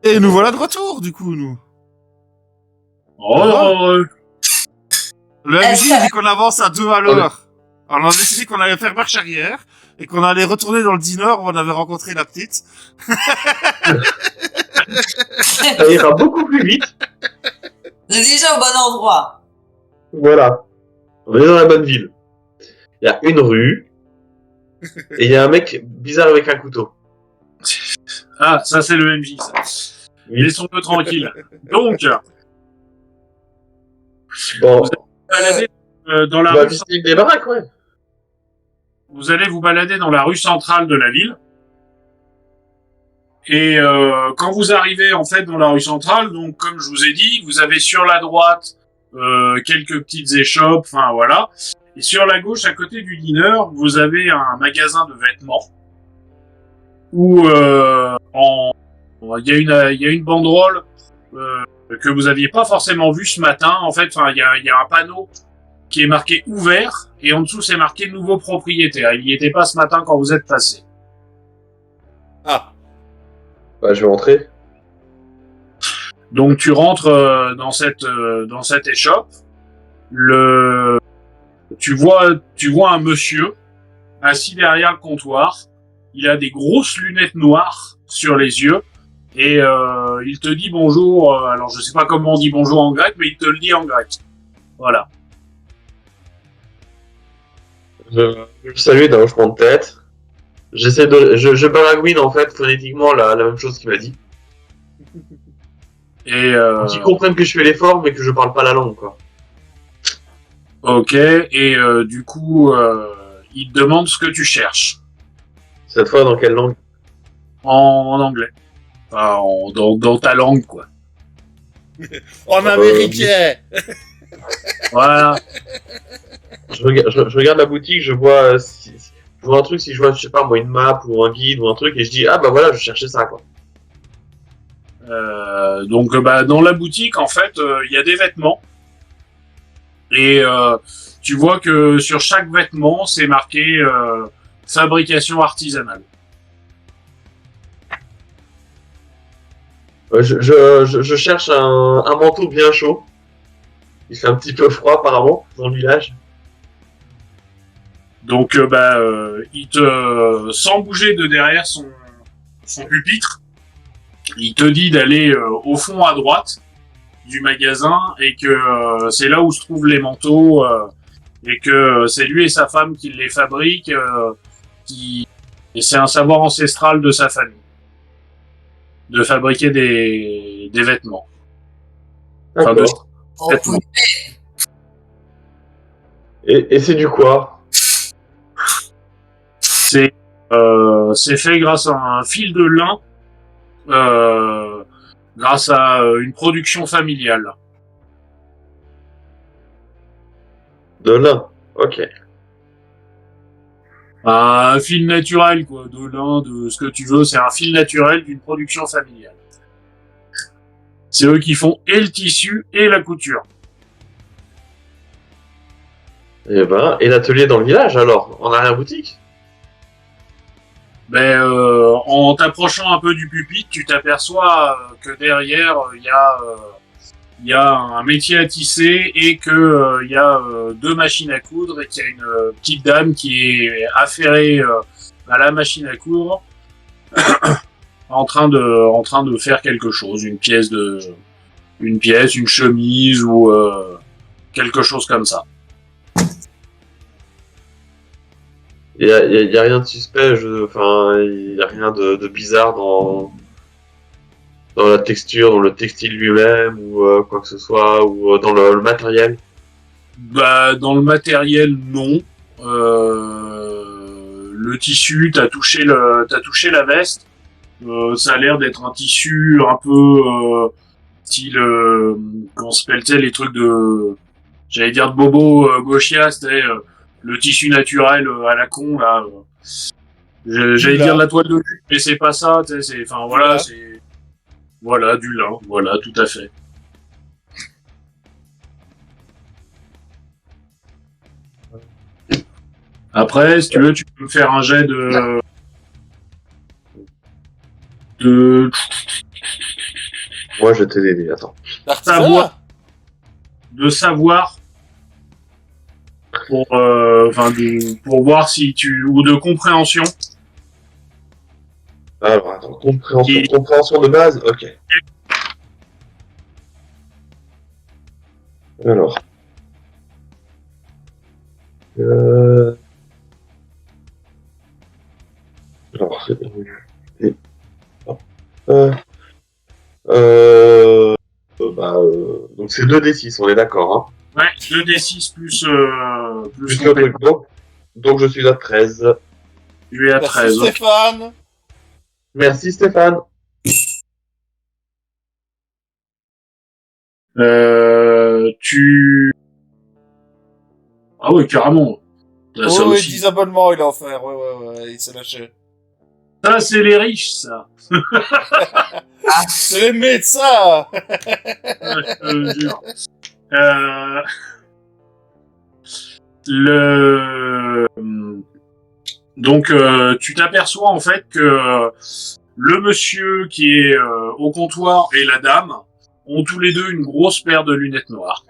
Et nous voilà de retour, du coup, nous. Oh, Le MJ dit qu'on avance à 2 à l'heure. Alors, on a décidé qu'on allait faire marche arrière et qu'on allait retourner dans le dîner où on avait rencontré la petite. Ça ira beaucoup plus vite. On est déjà au bon endroit. Voilà. On est dans la bonne ville. Il y a une rue. Et il y a un mec bizarre avec un couteau. ah, ça c'est le MJ, ça. Oui. Laissons-le tranquille. Donc, Bon, balader dans on la va rue, visiter des baraques, ouais. vous allez vous balader dans la rue centrale de la ville. Et quand vous arrivez en fait dans la rue centrale, donc comme je vous ai dit, vous avez sur la droite quelques petites échoppes, enfin voilà. Et sur la gauche, à côté du dîner, vous avez un magasin de vêtements où il y a une banderole que vous aviez pas forcément vue ce matin. En fait, il y a un panneau qui est marqué ouvert et en dessous c'est marqué nouveau propriétaire. Il n'y était pas ce matin quand vous êtes passé. Ah. Bah, je vais rentrer. Donc tu rentres dans cette échoppe. Tu vois un monsieur assis derrière le comptoir. Il a des grosses lunettes noires sur les yeux et il te dit bonjour. Alors je sais pas comment on dit bonjour en grec, mais il te le dit en grec. Voilà. Je salue d'un hochement de tête. Je baragouine en fait phonétiquement la même chose qu'il m'a dit. Et Pour qu'ils comprennent que je fais l'effort mais que je parle pas la langue quoi. ok. Et du coup, il te demande ce que tu cherches Cette fois dans quelle langue? en anglais. Enfin, dans ta langue quoi. En américain. Voilà. Je regarde la boutique, je vois je vois un truc, si je vois je sais pas moi une map ou un guide ou un truc et je dis ah bah voilà je cherchais ça quoi. Donc dans la boutique en fait il y a des vêtements et tu vois que sur chaque vêtement c'est marqué fabrication artisanale. Je cherche un manteau bien chaud. Il fait un petit peu froid apparemment dans le village. Donc il te sans bouger de derrière son pupitre, il te dit d'aller au fond à droite du magasin et que c'est là où se trouvent les manteaux et que c'est lui et sa femme qui les fabriquent et c'est un savoir ancestral de sa famille de fabriquer des vêtements. Enfin, D'accord. vêtements. Et c'est du quoi? C'est fait grâce à un fil de lin, grâce à une production familiale. De lin. Ok. Un fil naturel, quoi, de lin, de ce que tu veux, c'est un fil naturel d'une production familiale. C'est eux qui font et le tissu et la couture. Et ben, et l'atelier dans le village alors, en arrière-boutique? Ben, en t'approchant un peu du pupitre, tu t'aperçois que derrière, il y a un métier à tisser et que il y a deux machines à coudre et qu'il y a une petite dame qui est affairée à la machine à coudre en train de faire quelque chose, une pièce, une chemise ou quelque chose comme ça. Il y a rien de suspect, enfin, il y a rien de bizarre dans la texture, dans le textile lui-même ou quoi que ce soit, ou dans le matériel. Bah, dans le matériel, non. Le tissu, t'as touché la veste. Ça a l'air d'être un tissu un peu style, comment s'appelle, tu sais, les trucs de, j'allais dire de bobo gauchia, c'était le tissu naturel à la con là. J'allais dire de la toile de jute, mais c'est pas ça. Tu sais, c'est, enfin voilà, c'est, voilà, du lin, voilà, tout à fait. Après, si tu veux, tu peux me faire un jet de Moi, je t'ai aidé, attends. Savoir. De savoir pour pour voir si tu ou de compréhension. Alors, attends, compréhension, Et- compréhension de base, ok. Alors. Alors, euh, euh, donc c'est 2d6, on est d'accord, hein. Ouais, 2d6 plus Plus le truc, donc je suis à 13. Tu es à Merci 13. Stéphane. Merci Stéphane. Tu... Ah ouais, carrément. Là, ça Oui, aussi. 10 abonnements il a offert. Ouais, il s'est lâché. Ça, c'est les riches, ça. C'est les médecins. Je te jure. Le... Donc, tu t'aperçois en fait que le monsieur qui est au comptoir et la dame ont tous les deux une grosse paire de lunettes noires.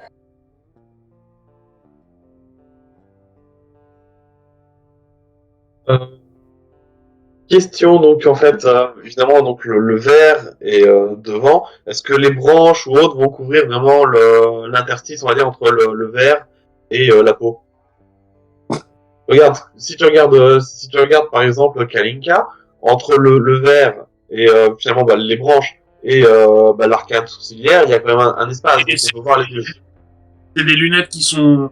Question, donc en fait, évidemment, donc le verre est devant. Est-ce que les branches ou autres vont couvrir vraiment l'interstice, on va dire, entre le verre et la peau? Regarde, si tu regardes par exemple Kalinka, entre le verre et finalement les branches et l'arcade sourcilière, il y a quand même un espace, Et donc on peut voir les deux. c'est des lunettes qui sont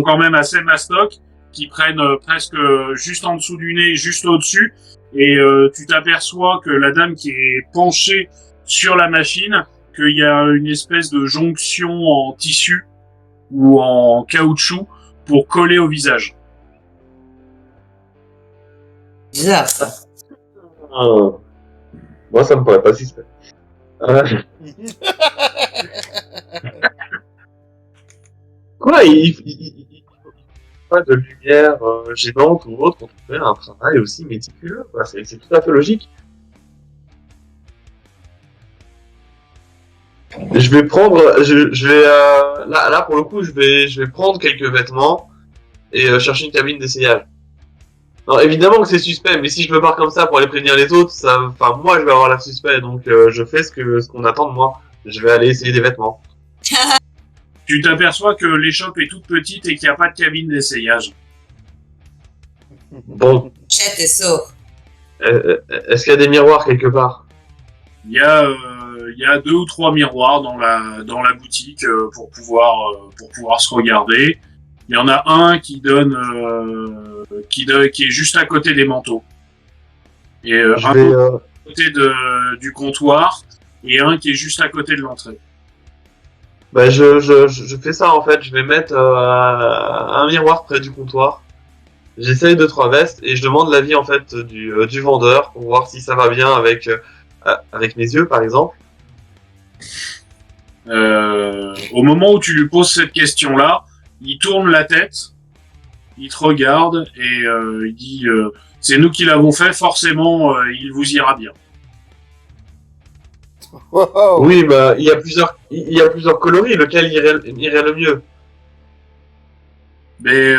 quand même assez mastoc, qui prennent presque juste en dessous du nez, juste au-dessus. Et tu t'aperçois que la dame qui est penchée sur la machine, qu'il y a une espèce de jonction en tissu ou en caoutchouc pour coller au visage. Bizarre, ça. Moi, ça me paraît pas suspect. Quoi, il faut pas de lumière gênante ou autre pour faire un travail aussi méticuleux, quoi. C'est tout à fait logique. Je vais prendre, je vais là pour le coup, je vais prendre quelques vêtements et chercher une cabine d'essayage. Non, évidemment que c'est suspect, mais si je me pars comme ça pour aller prévenir les autres, enfin moi je vais avoir l'air suspect, donc je fais ce qu'on attend de moi. Je vais aller essayer des vêtements. Tu t'aperçois que l'échoppe est toute petite et qu'il n'y a pas de cabine d'essayage. Bon, Chette et saut. est-ce qu'il y a des miroirs quelque part? Il y a 2 ou 3 miroirs dans la boutique pour pouvoir se regarder. Il y en a un qui est juste à côté des manteaux. Et Je un vais, à côté du comptoir et un qui est juste à côté de l'entrée. je fais ça en fait. Je vais mettre un miroir près du comptoir. J'essaye 2-3 vestes et je demande l'avis en fait du vendeur pour voir si ça va bien avec mes yeux par exemple. Au moment où tu lui poses cette question-là, il tourne la tête, il te regarde et il dit c'est nous qui l'avons fait, forcément il vous ira bien. Wow. Oui, bah il y a plusieurs coloris. Lequel irait le mieux? Mais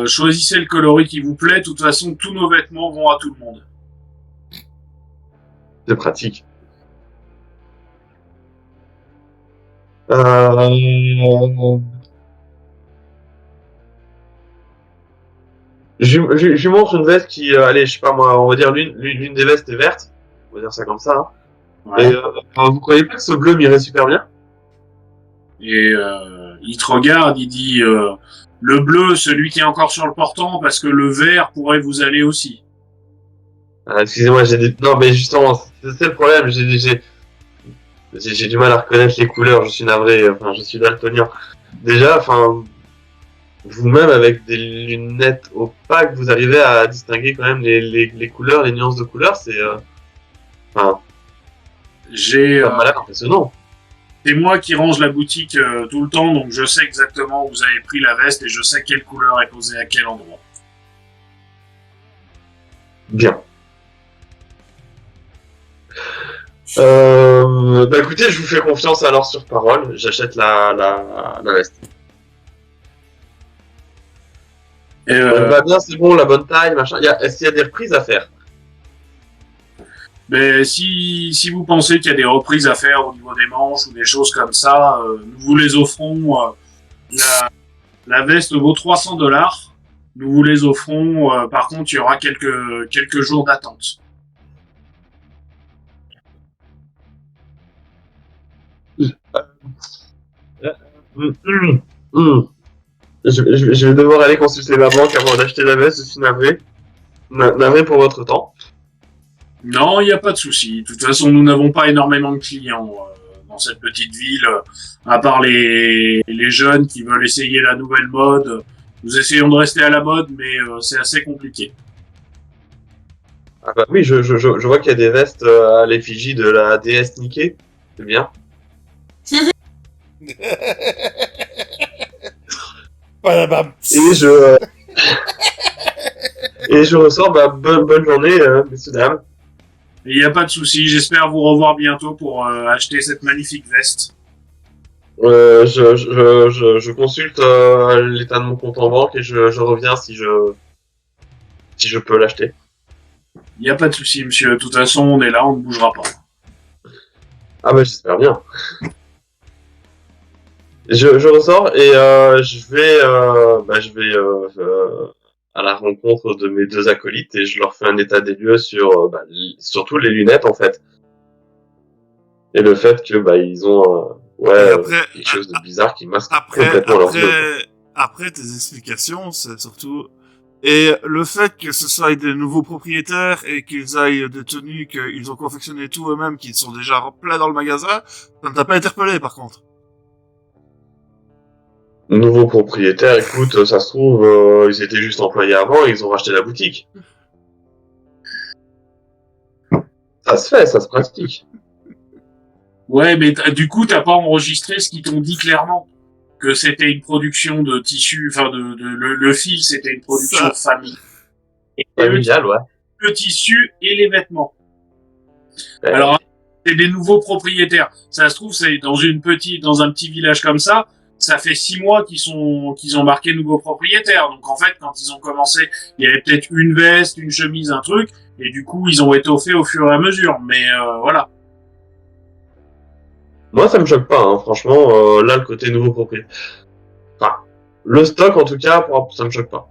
choisissez le coloris qui vous plaît, de toute façon tous nos vêtements vont à tout le monde. C'est pratique. Je lui montre une veste qui, allez, je sais pas moi, on va dire l'une des vestes est verte. On va dire ça comme ça. Hein. Ouais. Et vous croyez pas que ce bleu m'irait super bien? Et il te regarde, il dit le bleu, celui qui est encore sur le portant, parce que le vert pourrait vous aller aussi. Excusez-moi, non, mais justement, c'est le problème. J'ai du mal à reconnaître les couleurs. Je suis navré. Enfin, je suis daltonien. Déjà, enfin, vous-même avec des lunettes opaques, vous arrivez à distinguer quand même les couleurs, les nuances de couleurs. Enfin, ça m'a l'air impressionnant. C'est moi qui range la boutique tout le temps, donc je sais exactement où vous avez pris la veste et je sais quelle couleur est posée à quel endroit. Bien. Bah écoutez, je vous fais confiance alors sur parole. J'achète la veste. Et, Va bien, c'est bon, la bonne taille, machin. Est-ce qu'il y a des reprises à faire? mais si vous pensez qu'il y a des reprises à faire au niveau des manches ou des choses comme ça, nous vous les offrons. La veste vaut $300. Nous vous les offrons. Par contre, il y aura quelques jours d'attente. Je vais devoir aller consulter ma banque avant d'acheter la veste, je suis navré. Navré pour votre temps. Non, il n'y a pas de souci. De toute façon, nous n'avons pas énormément de clients dans cette petite ville, à part les jeunes qui veulent essayer la nouvelle mode. Nous essayons de rester à la mode, mais c'est assez compliqué. Ah bah oui, je vois qu'il y a des vestes à l'effigie de la déesse Niké. C'est bien. Voilà, bam. Et je ressors, bah, bonne journée, messieurs, dames. Il n'y a pas de souci. J'espère vous revoir bientôt pour acheter cette magnifique veste. Je consulte l'état de mon compte en banque et je reviens si je peux l'acheter. Il n'y a pas de souci, monsieur. De toute façon, on est là, on ne bougera pas. Ah bah j'espère bien. Je ressors et je vais à la rencontre de mes deux acolytes et je leur fais un état des lieux sur surtout les lunettes en fait. Et le fait que ils ont quelque chose de bizarre qui masque complètement leurs yeux. Après tes explications, c'est surtout et le fait que ce soit des nouveaux propriétaires et qu'ils aillent des tenues qu'ils ont confectionnées tout eux-mêmes, qui sont déjà pleins dans le magasin, ça ne t'a pas interpellé par contre. Nouveau propriétaire, écoute, ça se trouve, ils étaient juste employés avant et ils ont racheté la boutique. Ça se fait, ça se pratique. Ouais, mais du coup, t'as pas enregistré ce qu'ils t'ont dit clairement. Que c'était une production de tissu, enfin le fil, c'était une production famille. Familial, ouais. Le tissu et les vêtements. Ouais. Alors, c'est des nouveaux propriétaires. Ça se trouve, c'est dans un petit village comme ça. Ça fait 6 mois qu'ils ont marqué nouveaux propriétaires. Donc en fait, quand ils ont commencé, il y avait peut-être une veste, une chemise, un truc, et du coup, ils ont étoffé au fur et à mesure. Mais voilà. Moi, ça me choque pas, hein. Franchement, là, le côté nouveau propriétaire. Enfin, le stock, en tout cas, ça me choque pas.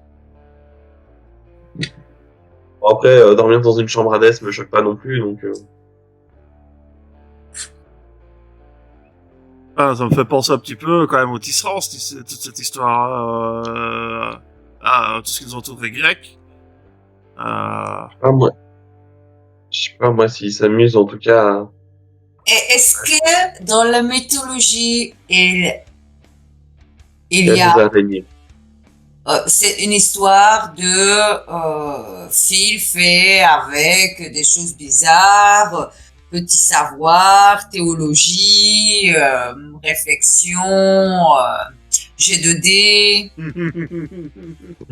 Bon, après, dormir dans une chambre à Hades me choque pas non plus, donc... Ah, ça me fait penser un petit peu quand même au tisserand, toute cette histoire, tout ce qui nous entoure des Grecs. Ah, moi. Je sais pas, moi, s'ils s'amusent, en tout cas... Et est-ce que dans la mythologie, il y des a... araignées. c'est une histoire de fil fait avec des choses bizarres, petit savoir, théologie, réflexion, G2D.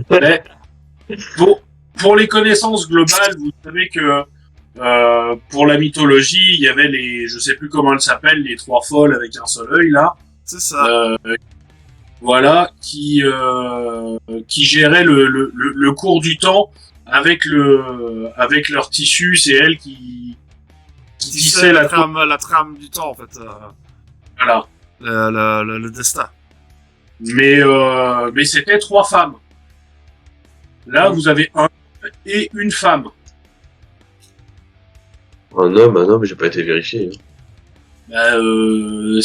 Mais, pour les connaissances globales, vous savez que pour la mythologie, il y avait je sais plus comment elles s'appellent, les 3 folles avec un seul œil là. C'est ça. Voilà, qui géraient le cours du temps avec leur tissu. C'est elles qui tissaient la trame du temps en fait. Voilà. Le destin. Mais c'était 3 femmes. Là, vous avez un et une femme. Un homme, j'ai pas été vérifié. Je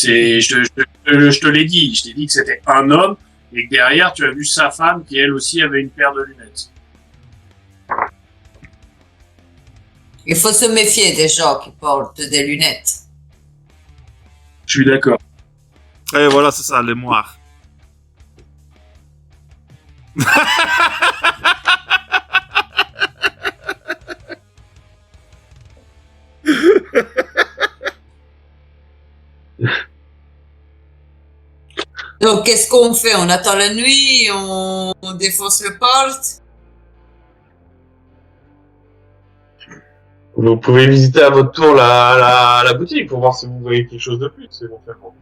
te l'ai dit. Je t'ai dit que c'était un homme et que derrière, tu as vu sa femme qui, elle aussi, avait une paire de lunettes. Il faut se méfier des gens qui portent des lunettes. Je suis d'accord. Et voilà, c'est ça, les moires. Donc, qu'est-ce qu'on fait? On attend la nuit, on défonce le porte. Vous pouvez visiter à votre tour la boutique pour voir si vous voyez quelque chose de plus, éventuellement.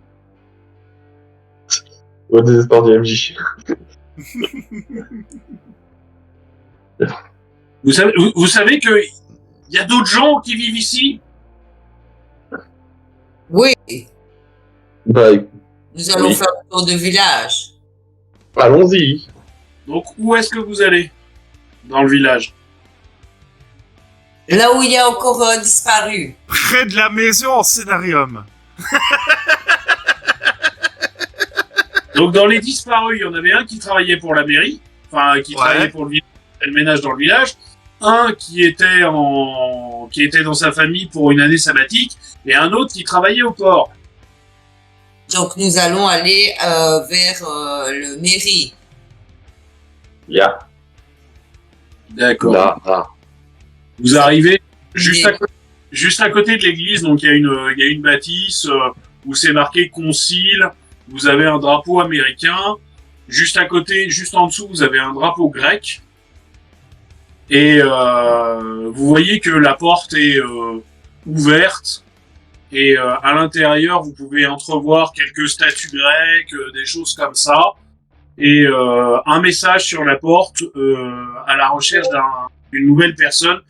Au désespoir du MJ. Vous savez que il y a d'autres gens qui vivent ici? Oui, Bah, nous allons Oui. faire le tour du village. allons-y. Donc, où est-ce que vous allez? Dans le village. Là où il y a encore un disparu. Près de la maison en scénarium. Donc, dans les disparus, il y en avait un qui travaillait pour la mairie. Enfin, qui travaillait pour le village, le ménage dans le village. Un qui était dans sa famille pour une année sabbatique. Et un autre qui travaillait au port. Donc nous allons aller vers le mairie. Ya. D'accord. Là. Vous arrivez juste à côté de l'église, donc il y a une bâtisse où c'est marqué concile. Vous avez un drapeau américain. Juste à côté, juste en dessous, vous avez un drapeau grec. Et vous voyez que la porte est ouverte. Et à l'intérieur, vous pouvez entrevoir quelques statues grecques, des choses comme ça. Et un message sur la porte à la recherche d'une nouvelle personne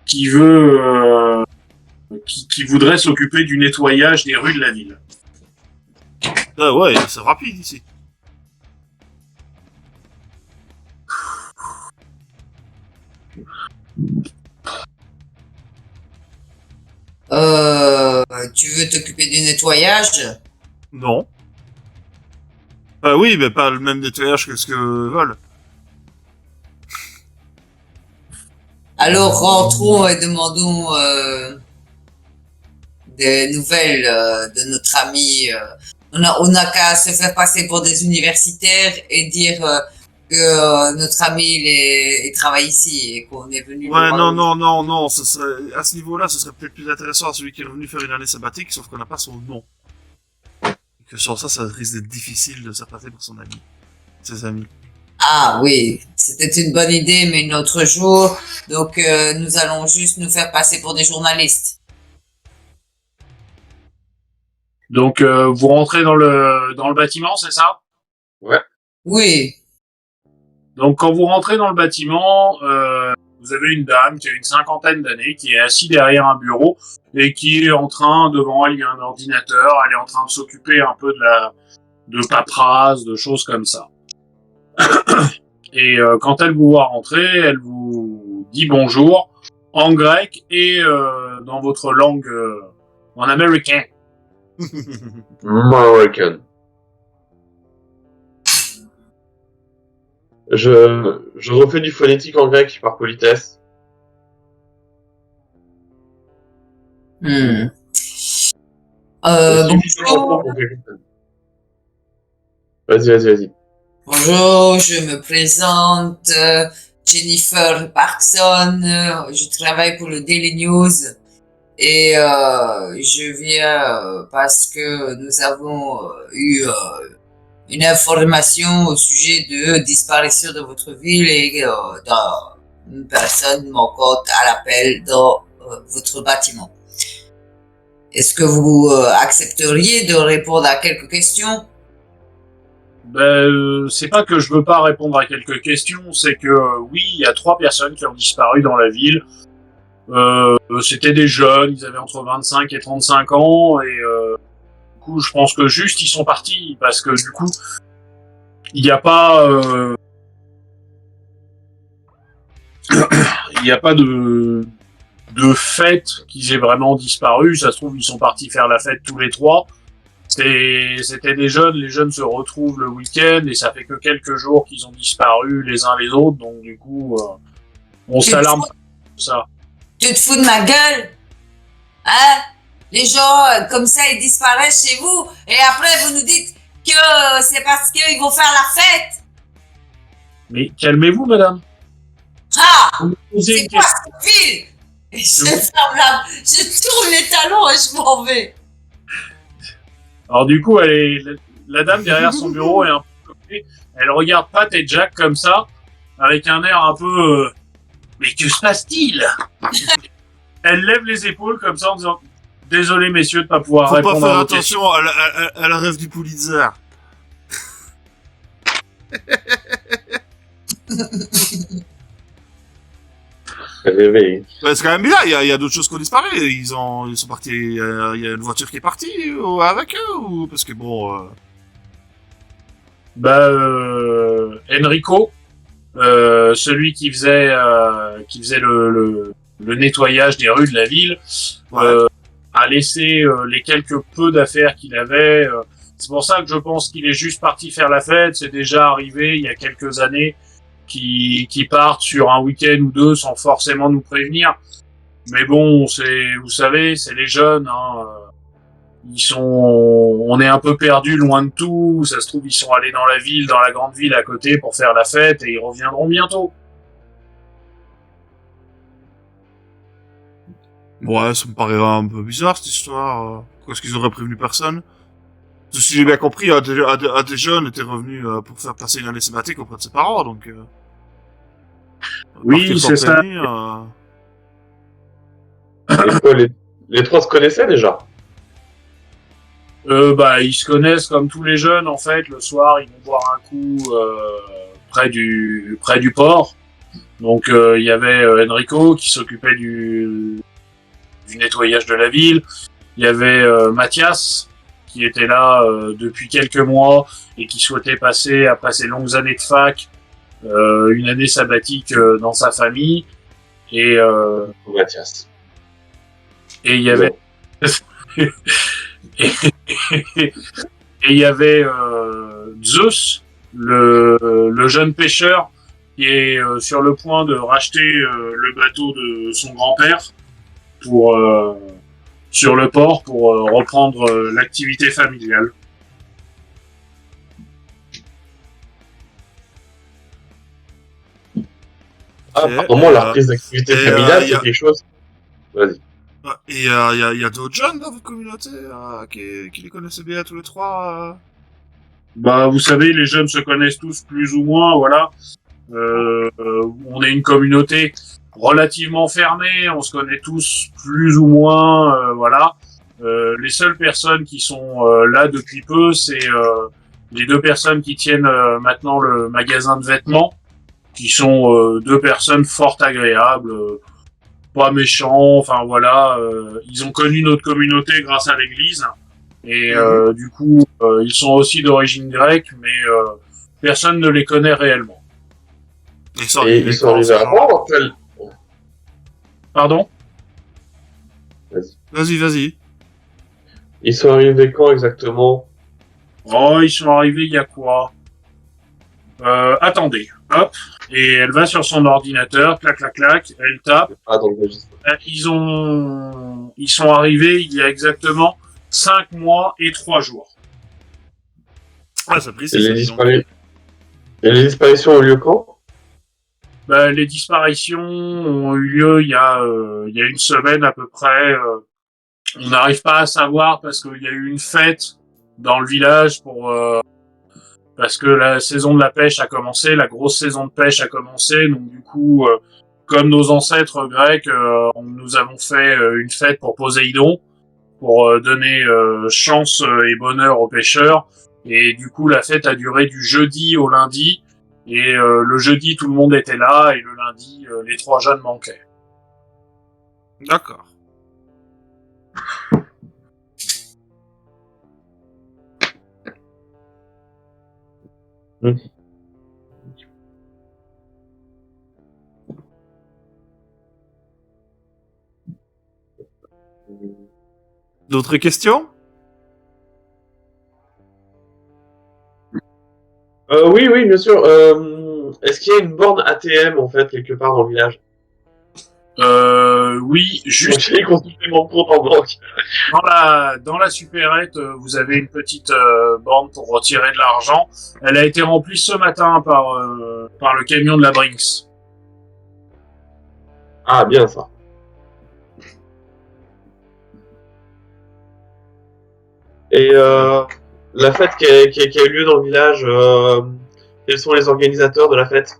qui veut, qui voudrait s'occuper du nettoyage des rues de la ville. Ah ouais, c'est rapide ici. Tu veux t'occuper du nettoyage? Non. Bah oui, mais pas le même nettoyage que ce que veulent. Alors rentrons et demandons des nouvelles de notre ami. On n'a qu'à se faire passer pour des universitaires et dire que notre ami il travaille ici et qu'on est venu. Ouais, non, ce serait, à ce niveau-là, ce serait peut-être plus intéressant à celui qui est revenu faire une année sabbatique, sauf qu'on n'a pas son nom. Et que sans ça risque d'être difficile de se faire passer pour son ami. Ses amis. Ah oui, c'était une bonne idée, mais une autre jour. Donc nous allons juste nous faire passer pour des journalistes. Donc vous rentrez dans le bâtiment, c'est ça? Oui. Donc quand vous rentrez dans le bâtiment, vous avez une dame qui a une cinquantaine d'années, qui est assise derrière un bureau et qui est en train, devant elle, il y a un ordinateur, elle est en train de s'occuper un peu de paperasse, de choses comme ça. Et quand elle vous voit rentrer, elle vous dit bonjour en grec et dans votre langue en américain. American. Je refais du phonétique en grec par politesse. Hmm. Suffisamment pour quelqu'un. Vas-y. Bonjour, je me présente, Jennifer Parkson, je travaille pour le Daily News et je viens parce que nous avons eu une information au sujet de disparition de votre ville et d'une personne manquante à l'appel dans votre bâtiment. Est-ce que vous accepteriez de répondre à quelques questions? C'est pas que je veux pas répondre à quelques questions, c'est que oui, il y a 3 personnes qui ont disparu dans la ville. C'était des jeunes, ils avaient entre 25 et 35 ans, et du coup, je pense que juste ils sont partis, parce que du coup, il n'y a pas... il n'y a pas de fête qu'ils aient vraiment disparu, ça se trouve, ils sont partis faire la fête tous les 3. C'était des jeunes, les jeunes se retrouvent le week-end et ça fait que quelques jours qu'ils ont disparu les uns les autres, donc du coup, on s'alarme pour ça. Tu te fous de ma gueule? Hein? Les gens comme ça, ils disparaissent chez vous et après vous nous dites que c'est parce qu'ils vont faire la fête? Mais calmez-vous, madame. Ah! Posez C'est une quoi question. cette ville? Et je tourne les talons et je m'en vais. Alors du coup, la dame derrière son bureau est un peu choquée. Elle regarde Pat et Jack comme ça, avec un air un peu... mais que se passe-t-il? elle lève les épaules comme ça en disant désolé messieurs de pas pouvoir Faut pas répondre faire à vos questions. attention à la rêve du Pulitzer. Mais, Ouais, c'est quand même bizarre, il y a d'autres choses qui ont disparu. Ils sont partis, il y a une voiture qui est partie avec eux, ou, parce que bon, Enrico, celui qui faisait le nettoyage des rues de la ville, ouais. a laissé les quelques peu d'affaires qu'il avait. C'est pour ça que je pense qu'il est juste parti faire la fête. C'est déjà arrivé il y a quelques années qui partent sur un week-end ou deux sans forcément nous prévenir. Mais bon, vous savez, c'est les jeunes. Hein, on est un peu perdus loin de tout. Ça se trouve, ils sont allés dans la ville, dans la grande ville à côté pour faire la fête et ils reviendront bientôt. Ouais, ça me paraît un peu bizarre, cette histoire. Pourquoi est-ce qu'ils auraient prévenu personne? Si j'ai bien compris, un des jeunes était revenu pour faire passer une année sabbatique auprès de ses parents, donc... Oui, partir sans c'est ça. prévenir, et quoi, les trois se connaissaient déjà. Ils se connaissent comme tous les jeunes en fait. Le soir, ils vont boire un coup près du port. Donc il y avait Enrico qui s'occupait du nettoyage de la ville. Il y avait Mathias qui était là depuis quelques mois et qui souhaitait passer après ses longues années de fac une année sabbatique dans sa famille. Et Mathias. et il y avait et il y avait Zeus, le jeune pêcheur qui est sur le point de racheter le bateau de son grand-père pour sur le port pour reprendre l'activité familiale. Ah, Ok, apparemment, la reprise d'activité et, familiale, y c'est a- quelque chose. Vas-y. Et il y a d'autres jeunes dans votre communauté qui les connaissaient bien tous les trois. Bah, vous savez, les jeunes se connaissent tous plus ou moins, voilà. On est une communauté relativement fermée, on se connaît tous plus ou moins, voilà. Les seules personnes qui sont là depuis peu, c'est les deux personnes qui tiennent maintenant le magasin de vêtements, qui sont deux personnes fort agréables, pas méchants, enfin voilà. Ils ont connu notre communauté grâce à l'église, et du coup, ils sont aussi d'origine grecque, mais personne ne les connaît réellement. Ils sont Et ils sont quand, arrivés ces à gens-là voir après. Pardon? Vas-y. Ils sont arrivés quand exactement? Oh, ils sont arrivés il y a quoi? Attendez, hop, et elle va sur son ordinateur, clac, clac, clac, elle tape. Ah, dans le registre. Ils sont arrivés il y a exactement 5 mois et 3 jours. Ah, ça Et précise. les, dis donc. et les disparitions ont lieu quand? Les disparitions ont eu lieu il y a une semaine à peu près. On n'arrive pas à savoir parce qu'il y a eu une fête dans le village parce que la saison de la pêche a commencé, la grosse saison de pêche a commencé, donc du coup, comme nos ancêtres grecs, nous avons fait une fête pour Poséidon, pour donner chance et bonheur aux pêcheurs, et du coup la fête a duré du jeudi au lundi, et le jeudi tout le monde était là, et le lundi les 3 jeunes manquaient. D'accord. D'autres questions? Oui, bien sûr. Est-ce qu'il y a une borne ATM en fait quelque part dans le village? Oui, juste J'ai consulté mon compte en banque. dans la supérette, vous avez une petite borne pour retirer de l'argent. Elle a été remplie ce matin par le camion de la Brinks. Ah, bien ça. Et la fête qui a eu lieu dans le village, quels sont les organisateurs de la fête?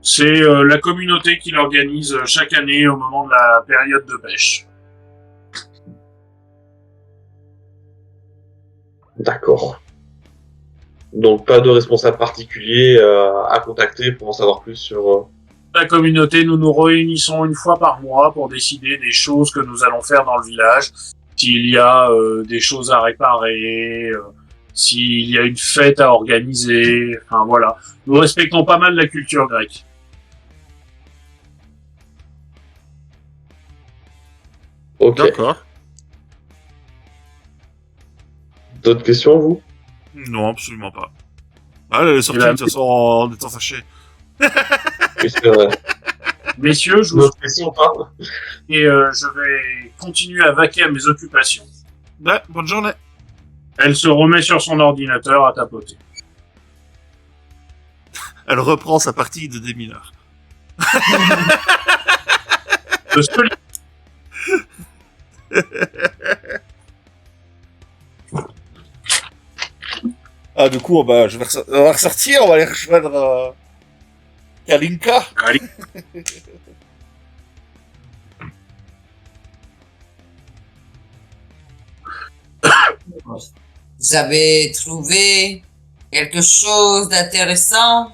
C'est la communauté qui l'organise chaque année au moment de la période de pêche. D'accord. Donc pas de responsable particulier à contacter pour en savoir plus sur... La communauté, nous nous réunissons une fois par mois pour décider des choses que nous allons faire dans le village. S'il y a des choses à réparer, s'il y a une fête à organiser, enfin voilà. Nous respectons pas mal la culture grecque. Ok. D'accord. D'autres questions, vous? Non, absolument pas. Ah, elle est sortie de toute façon en étant fâchée. Oui, c'est vrai. Messieurs, je vous D'autres questions, pas? et je vais continuer à vaquer à mes occupations. Ouais, bonne journée. Elle se remet sur son ordinateur à tapoter. Elle reprend sa partie de démineur. Le seul- Ah, du coup, bah, on va ressortir, on va aller rejoindre Kalinka. Allez. Vous avez trouvé quelque chose d'intéressant?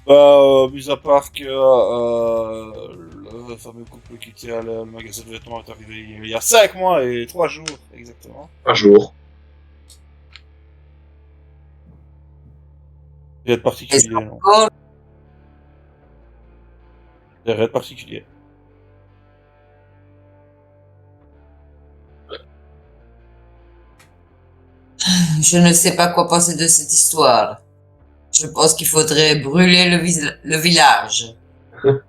Mis à part que le fameux couple qui tient le magasin de vêtements est arrivé il y a 5 mois et 3 jours, exactement. Un jour. Rien de Est-ce particulier, non. encore? Rien de particulier. Je ne sais pas quoi penser de cette histoire. Je pense qu'il faudrait brûler le village. Un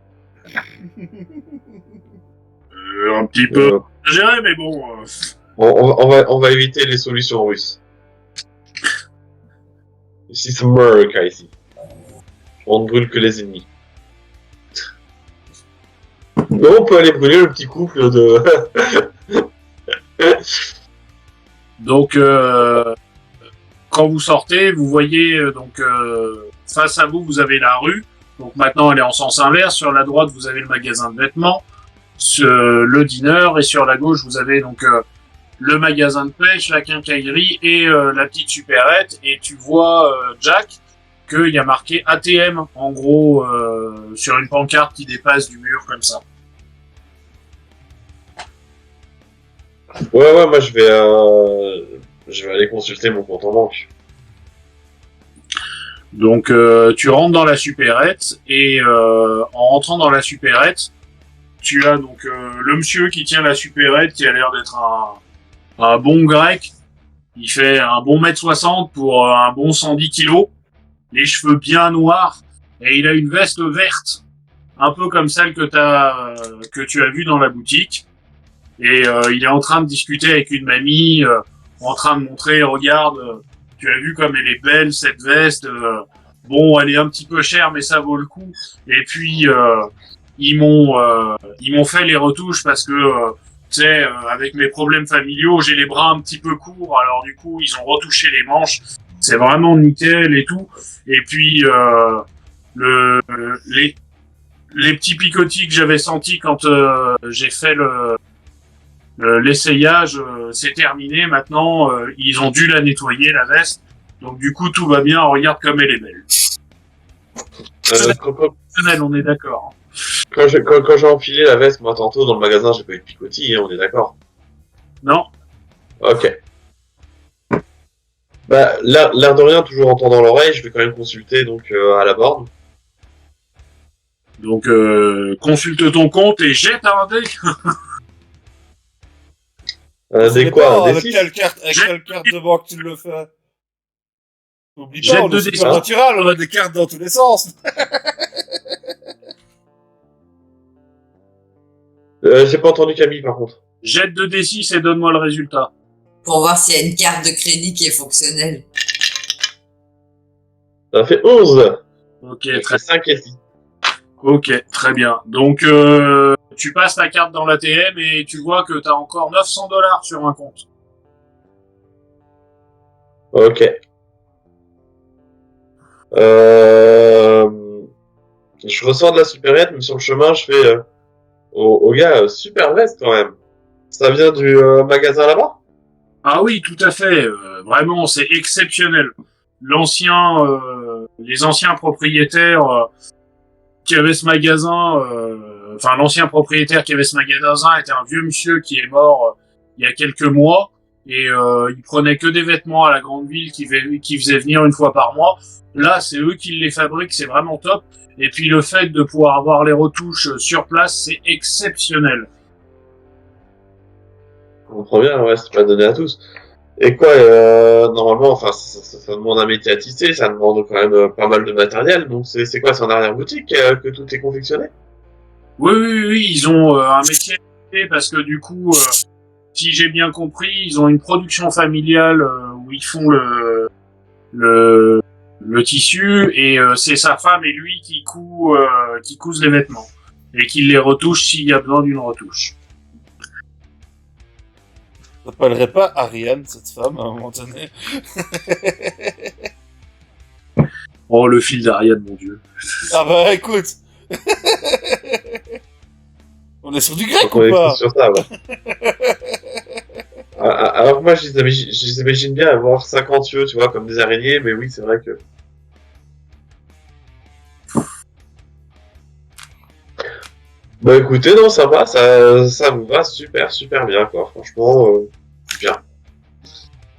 petit peu Euh, exagéré, mais bon. on va éviter les solutions russes. Ici, c'est America, ici. On ne brûle que les ennemis. Mais on peut aller brûler le petit couple de... Donc, quand vous sortez, vous voyez face à vous, vous avez la rue. Donc maintenant, elle est en sens inverse. Sur la droite, vous avez le magasin de vêtements, le diner, et sur la gauche, vous avez donc le magasin de pêche, la quincaillerie et la petite supérette. Et tu vois, Jack, qu'il y a marqué ATM, en gros, sur une pancarte qui dépasse du mur comme ça. Ouais, moi je vais aller consulter mon compte en banque. Donc tu rentres dans la supérette et en rentrant dans la supérette, tu as donc le monsieur qui tient la supérette qui a l'air d'être un bon grec. Il fait un bon 1m60 pour un bon 110 kilos, les cheveux bien noirs et il a une veste verte, un peu comme celle que tu as vue dans la boutique. Et il est en train de discuter avec une mamie, en train de montrer, regarde, tu as vu comme elle est belle cette veste. Bon, elle est un petit peu chère, mais ça vaut le coup. Et puis ils m'ont fait les retouches parce que tu sais, avec mes problèmes familiaux, j'ai les bras un petit peu courts. Alors du coup, ils ont retouché les manches. C'est vraiment nickel et tout. Et puis le les petits picotis que j'avais sentis quand j'ai fait l'essayage, c'est terminé. Maintenant, ils ont dû la nettoyer, la veste. Donc du coup, tout va bien. Regarde comme elle est belle. On est d'accord. Quand j'ai enfilé la veste, moi tantôt dans le magasin, j'ai pas eu de picotis, hein, on est d'accord. Non. Ok. Bah, l'air de rien, toujours entendant l'oreille, je vais quand même consulter donc à la borne. Donc consulte ton compte et jette un dé. Des quoi? Des Avec 6? quelle carte de banque tu le fais? N'oublie Jette pas, on de est dés. supernatural, on a des cartes dans tous les sens. J'ai pas entendu Camille par contre. Jette 2d6 et donne-moi le résultat. Pour voir s'il y a une carte de crédit qui est fonctionnelle. Ça fait 11. Ok, J'ai très, fait 5 et 6. ok, très bien. Donc tu passes ta carte dans l'ATM et tu vois que t'as encore 900 $ sur un compte. Ok. Je ressors de la supérette, mais sur le chemin, je fais au gars, super veste quand même. Ça vient du magasin là-bas? Ah oui, tout à fait. Vraiment, c'est exceptionnel. Les anciens propriétaires qui avaient ce magasin, l'ancien propriétaire qui avait ce magasin était un vieux monsieur qui est mort il y a quelques mois et il prenait que des vêtements à la grande ville qui faisait venir une fois par mois. Là, c'est eux qui les fabriquent, c'est vraiment top. Et puis le fait de pouvoir avoir les retouches sur place, c'est exceptionnel. On comprend bien, ouais, c'est pas donné à tous. Et quoi, normalement, enfin, ça demande un métier à tisser, ça demande quand même pas mal de matériel. Donc c'est quoi, c'est en arrière-boutique que tout est confectionné? Oui, ils ont un métier parce que du coup, si j'ai bien compris, ils ont une production familiale où ils font le tissu et c'est sa femme et lui qui cousent les vêtements et qui les retouchent s'il y a besoin d'une retouche. Ça s'appellerait pas Ariane, cette femme, à un moment donné? Oh, le fil d'Ariane, mon Dieu. Ah bah, écoute. On est sur du grec Donc, ou on est pas? sur ça, ouais. Alors moi, je les imagine bien avoir 50 yeux, tu vois, comme des araignées, mais oui, c'est vrai que... Bah écoutez, non, ça va, ça vous va super bien, quoi. Franchement, bien.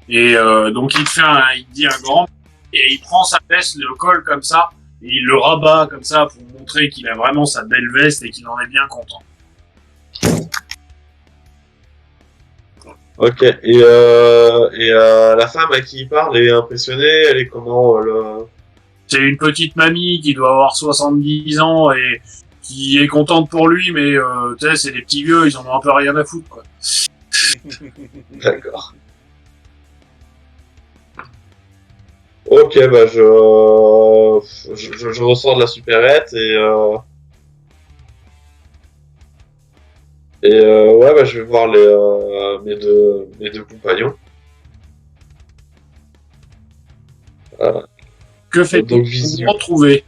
Et donc il te dit un grand et il prend sa veste, le colle comme ça et il le rabat comme ça pour montrer qu'il a vraiment sa belle veste et qu'il en est bien content. Ok, et la femme à qui il parle est impressionnée, elle est comment C'est une petite mamie qui doit avoir 70 ans et qui est contente pour lui, mais tu sais, c'est des petits vieux, ils en ont un peu rien à foutre, quoi. D'accord. Ok, bah je ressors de la supérette et ouais, bah je vais voir mes deux compagnons. Que faites-vous pour vous retrouver?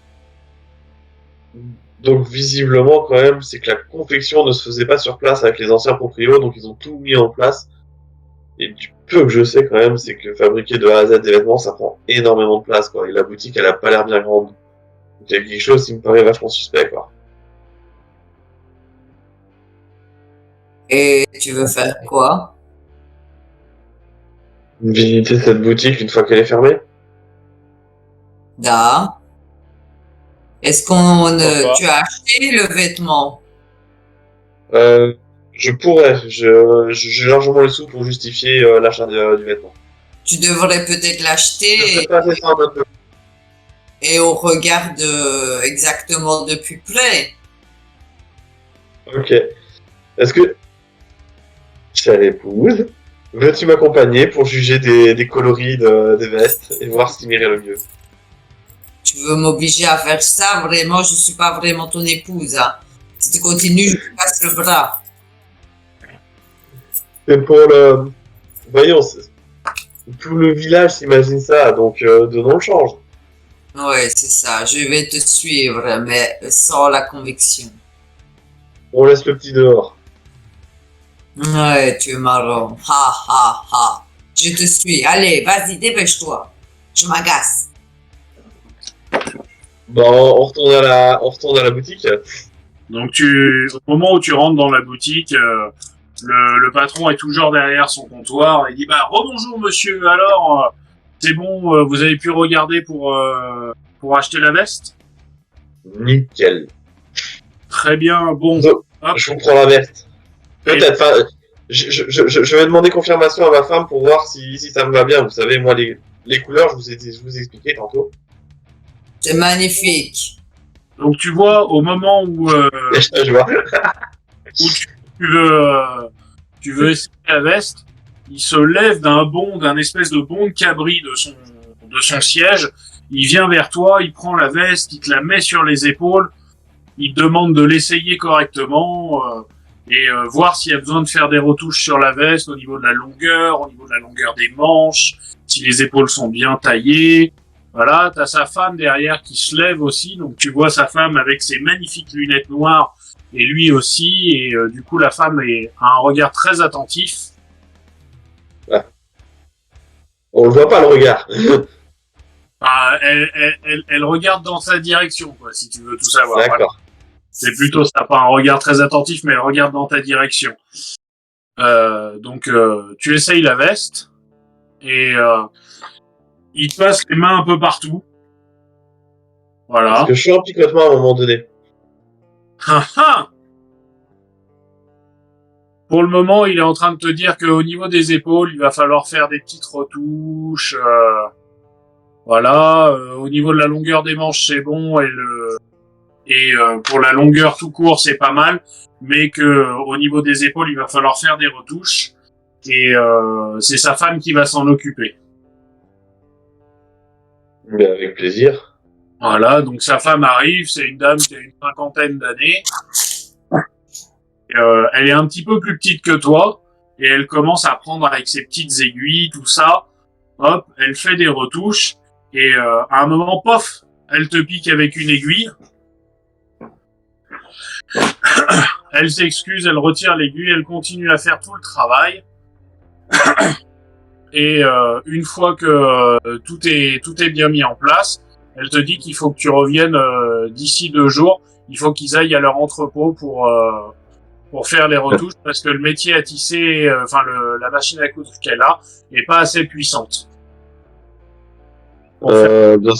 Donc visiblement quand même, c'est que la confection ne se faisait pas sur place avec les anciens proprios, donc ils ont tout mis en place. Et du peu que je sais quand même, c'est que fabriquer de A à Z des vêtements, ça prend énormément de place, quoi. Et la boutique, elle a pas l'air bien grande. Donc il y a quelque chose qui me paraît vachement suspect, quoi. Et tu veux faire quoi? Visiter cette boutique une fois qu'elle est fermée? Da. Est-ce tu as acheté le vêtement? Je pourrais. J'ai largement les sous pour justifier l'achat du vêtement. Tu devrais peut-être l'acheter et on regarde exactement de plus près. Ok. Est-ce que, chère épouse, veux-tu m'accompagner pour juger des coloris des vestes et voir ce qui m'irait le mieux? Tu veux m'obliger à faire ça? Vraiment, je suis pas vraiment ton épouse. Hein. Si tu continues, je te casse le bras. C'est pour le... Voyons, tout le village s'imagine ça, donc de nom le change. Ouais, c'est ça. Je vais te suivre, mais sans la conviction. On laisse le petit dehors. Ouais, tu es marrant. Ha, ha, ha. Je te suis. Allez, vas-y, dépêche-toi. Je m'agace. Bon, on retourne à la boutique. Donc au moment où tu rentres dans la boutique, le patron est toujours derrière son comptoir et il dit bah rebonjour monsieur, alors c'est bon, vous avez pu regarder pour acheter la veste? Nickel. Très bien, bon. Je vous prends la veste. Peut-être. Enfin, je vais demander confirmation à ma femme pour voir si ça me va bien. Vous savez, moi les couleurs, je vous ai expliqué tantôt. C'est magnifique. Donc tu vois au moment où je vois. où tu veux essayer la veste, il se lève d'un espèce de bond de cabri de son siège, il vient vers toi, il prend la veste, il te la met sur les épaules, il te demande de l'essayer correctement et voir s'il y a besoin de faire des retouches sur la veste au niveau de la longueur des manches, si les épaules sont bien taillées, Voilà, t'as sa femme derrière qui se lève aussi, donc tu vois sa femme avec ses magnifiques lunettes noires, et lui aussi, et du coup la femme a un regard très attentif. On le voit pas le regard. Elle regarde dans sa direction, quoi, si tu veux tout savoir. D'accord. Voilà. C'est plutôt ça, pas un regard très attentif, mais elle regarde dans ta direction. Donc tu essayes la veste, et il te passe les mains un peu partout. Voilà. Parce que je suis en picotement à un moment donné. Pour le moment, il est en train de te dire qu'au niveau des épaules, il va falloir faire des petites retouches. Voilà. Au niveau de la longueur des manches, c'est bon. Et pour la longueur tout court, c'est pas mal. Mais que au niveau des épaules, il va falloir faire des retouches. Et c'est sa femme qui va s'en occuper. Mais avec plaisir. Voilà, donc sa femme arrive, c'est une dame qui a une 50aine d'années. Elle est un petit peu plus petite que toi, et elle commence à prendre avec ses petites aiguilles, tout ça. Hop, elle fait des retouches, et à un moment, pof, elle te pique avec une aiguille. Elle s'excuse, elle retire l'aiguille, elle continue à faire tout le travail. Et une fois que tout est bien mis en place, elle te dit qu'il faut que tu reviennes d'ici 2 jours. Il faut qu'ils aillent à leur entrepôt pour faire les retouches, parce que le métier à tisser, la machine à coudre qu'elle a, est pas assez puissante. Pour faire Bien,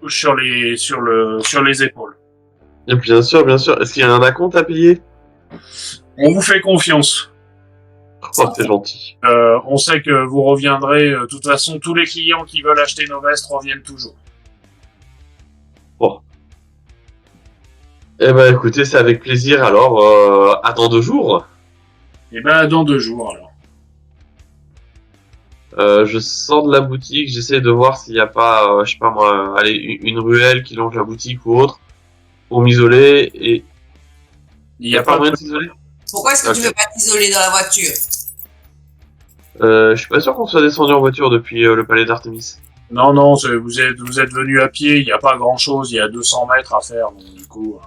sur les épaules. bien sûr, bien sûr. Est-ce qu'il y a un acompte à payer? On vous fait confiance. Oh, c'est gentil. On sait que vous reviendrez. De toute façon, tous les clients qui veulent acheter nos vestes reviennent toujours. Bon. Eh ben, écoutez, c'est avec plaisir. Alors, à dans 2 jours. Et ben, dans 2 jours, alors. Je sors de la boutique, j'essaie de voir s'il n'y a pas, je sais pas moi, allez, une ruelle qui longe la boutique ou autre, pour m'isoler, et Il y a pas moyen de s'isoler? Pourquoi est-ce que tu Ok. veux pas t'isoler dans la voiture? Je suis pas sûr qu'on soit descendu en voiture depuis le palais d'Artémis. Non, vous êtes venu à pied. Il n'y a pas grand-chose. Il y a 200 mètres à faire. Donc, du coup.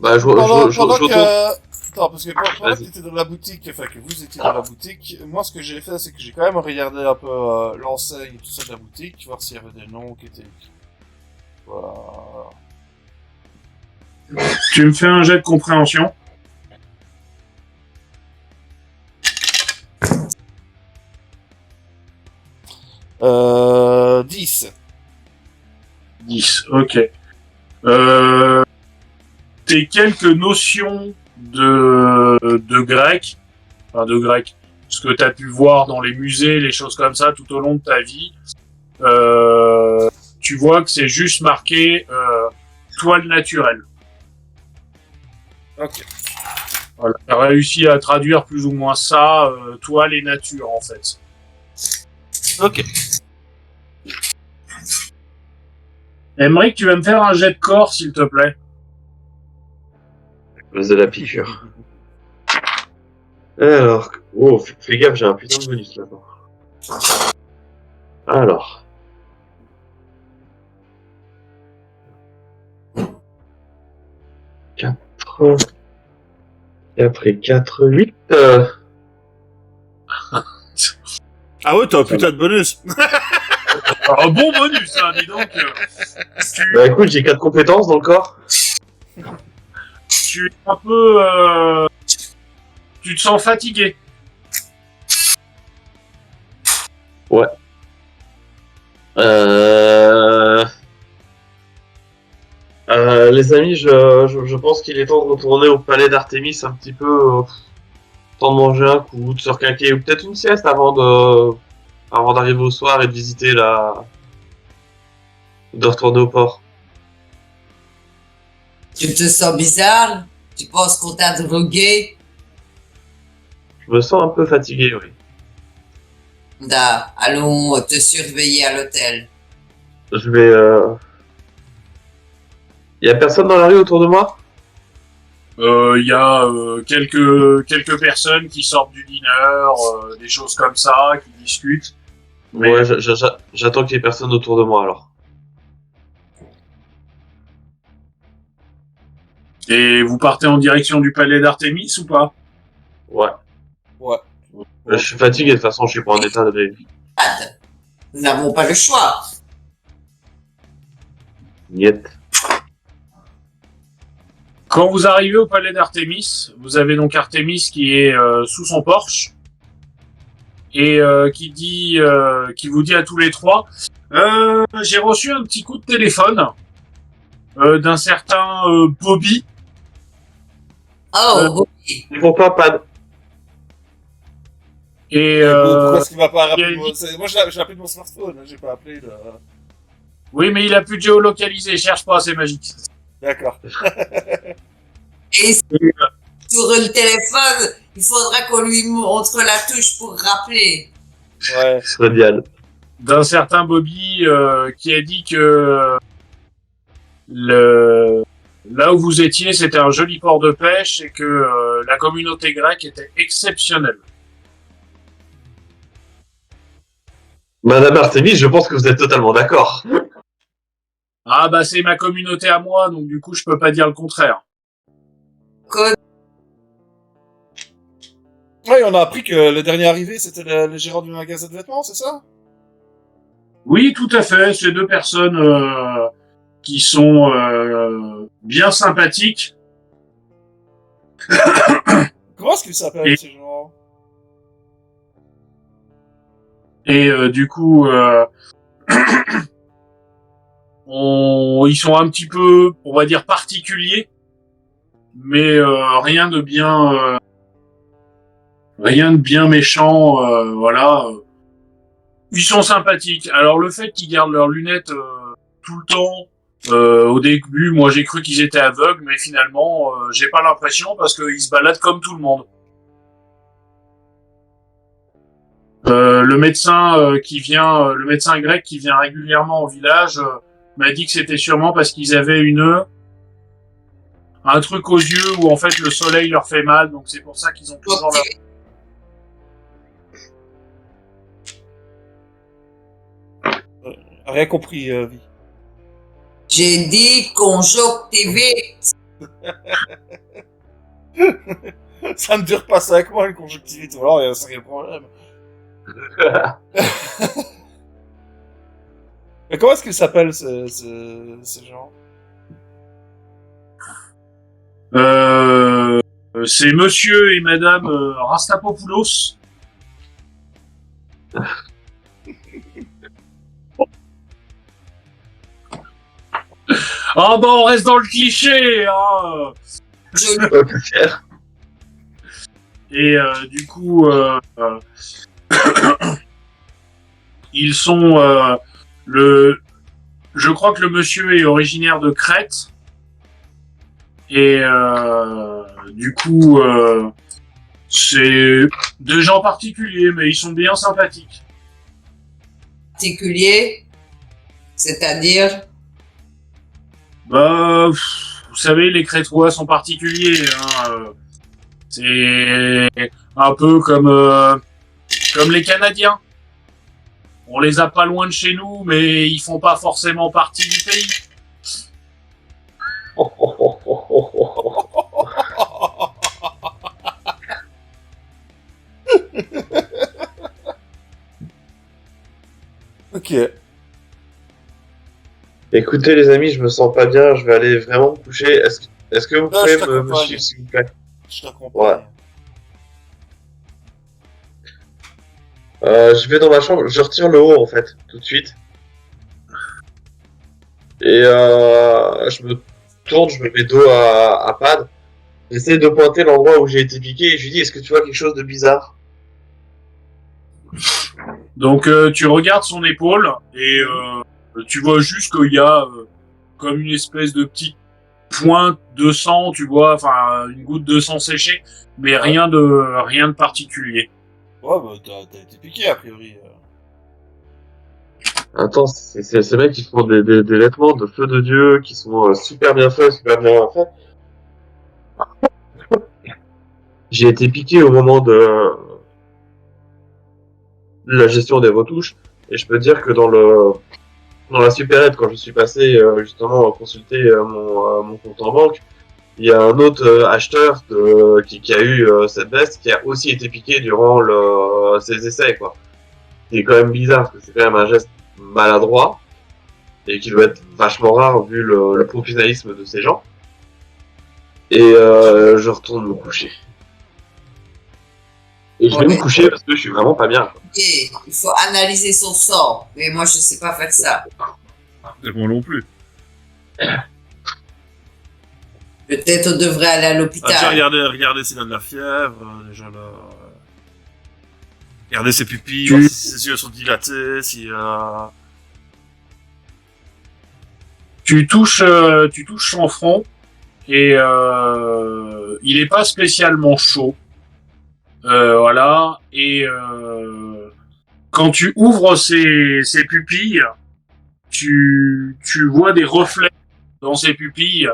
Bah, je Pendant retourne. que... Attends, parce que pendant que Vas-y. t'étais dans la boutique, enfin que vous étiez dans la boutique, moi ce que j'ai fait, c'est que j'ai quand même regardé un peu l'enseigne et tout ça de la boutique, voir s'il y avait des noms qui étaient écrits. Voilà. Tu me fais un jet de compréhension. Euh... 10. 10, ok. Tes quelques notions de grec, ce que tu as pu voir dans les musées, les choses comme ça, tout au long de ta vie, tu vois que c'est juste marqué toile naturelle. Ok. Voilà, tu as réussi à traduire plus ou moins ça, toile et nature, en fait. Ok. Emmerich, tu vas me faire un jet de corps, s'il te plaît. De la piqûre. Alors, oh, fais gaffe, j'ai un putain de bonus là-bas. Alors. Et après 4, 8. Ah ouais, t'as un putain de bonus. Un bon bonus, hein, dis donc. Bah écoute, j'ai 4 compétences dans le corps. Tu es un peu... tu te sens fatigué. Ouais. Les amis, je pense qu'il est temps de retourner au palais d'Artémis un petit peu. Temps de manger un coup, de se requinquer, ou peut-être une sieste avant d'arriver au soir et de visiter de retourner au port. Tu te sens bizarre? Tu penses qu'on t'a drogué? Je me sens un peu fatigué, oui. Allons te surveiller à l'hôtel. Je vais... Y a personne dans la rue autour de moi? Il y a quelques personnes qui sortent du dîner, des choses comme ça, qui discutent. Mais Ouais, j'attends qu'il y ait personne autour de moi alors. Et vous partez en direction du palais d'Artémis ou pas? Ouais. Ouais. Je suis fatigué, de toute façon, je suis pas en état de... Nous n'avons pas le choix. Niet. Quand vous arrivez au palais d'Artémis, vous avez donc Artémis qui est sous son porche et qui vous dit à tous les trois, j'ai reçu un petit coup de téléphone d'un certain Bobby. Oh, oui. Pourquoi pas... Et Pourquoi est-ce qu'il m'a pas rappelé il y a Moi, j'ai appelé de mon smartphone, hein, j'ai pas appelé de... oui, mais il a plus de géolocaliser, cherche pas, c'est magique. D'accord. Et sur le téléphone, il faudra qu'on lui montre la touche pour rappeler. Ouais. Radial. D'un certain Bobby qui a dit que là où vous étiez, c'était un joli port de pêche et que la communauté grecque était exceptionnelle. Madame Artemis, je pense que vous êtes totalement d'accord. Ah bah c'est ma communauté à moi, donc du coup je peux pas dire le contraire. Ouais, on a appris que le dernier arrivé, c'était le gérant du magasin de vêtements, c'est ça? Oui, tout à fait, c'est deux personnes qui sont bien sympathiques. Comment est-ce qu'il s'appelle, Et- ces gens? Et du coup, ils sont un petit peu, on va dire, particuliers, mais rien de bien méchant, voilà. Ils sont sympathiques. Alors le fait qu'ils gardent leurs lunettes tout le temps, au début, moi j'ai cru qu'ils étaient aveugles, mais finalement, j'ai pas l'impression parce qu'ils se baladent comme tout le monde. Le médecin le médecin grec qui vient régulièrement au village m'a dit que c'était sûrement parce qu'ils avaient un truc aux yeux où en fait le soleil leur fait mal, donc c'est pour ça qu'ils ont toujours leur... Rien compris, Vi. J'ai dit conjonctivite. Ça ne dure pas 5 mois, une conjonctivite, ou alors il y a un sérieux problème. Mais comment est-ce qu'ils s'appellent, ces gens? C'est monsieur et madame Rastapopoulos. Ah bah on reste dans le cliché, hein. Je Et du coup, ils sont je crois que le monsieur est originaire de Crète. Et du coup, c'est des gens particuliers, mais ils sont bien sympathiques. particulier, c'est-à-dire Bah, vous savez, les Crétois sont particuliers. Hein, c'est un peu comme les Canadiens. On les a pas loin de chez nous, mais ils font pas forcément partie du pays. Ok. Écoutez les amis, je me sens pas bien, je vais aller vraiment me coucher. Est-ce que vous Non, pouvez je me t'accompagne. suivre s'il vous plaît? Je t'accompagne. Ouais. Je vais dans ma chambre, je retire le haut en fait, tout de suite. Et je me tourne, je me mets dos à Pad. J'essaie de pointer l'endroit où j'ai été piqué et je lui dis, est-ce que tu vois quelque chose de bizarre? Donc tu regardes son épaule et tu vois juste qu'il y a comme une espèce de petite pointe de sang, tu vois, enfin une goutte de sang séché, mais rien de particulier. Ouais, bah, t'as été piqué, a priori. Attends, c'est ces mecs qui font des vêtements de feu de Dieu, qui sont super bien faits, super bien faits. J'ai été piqué au moment de la gestion des retouches, et je peux dire que dans la supérette, quand je suis passé justement consulter mon compte en banque, il y a un autre acheteur qui a eu cette veste qui a aussi été piqué durant ses essais, quoi. Ce qui est quand même bizarre, parce que c'est quand même un geste maladroit et qui doit être vachement rare vu le professionnalisme de ces gens. Et je retourne me coucher. Et je vais me coucher parce que je suis vraiment pas bien. Ok, il faut analyser son sort. Mais moi, je sais pas faire ça. Et moi non plus. Peut-être on devrait aller à Ah, tiens, l'hôpital. regardez s'il a de la fièvre, déjà là. Regardez ses pupilles, voir si ses yeux sont dilatés, si Tu touches son front et il est pas spécialement chaud. Voilà. Et quand tu ouvres ses pupilles, tu vois des reflets dans ses pupilles,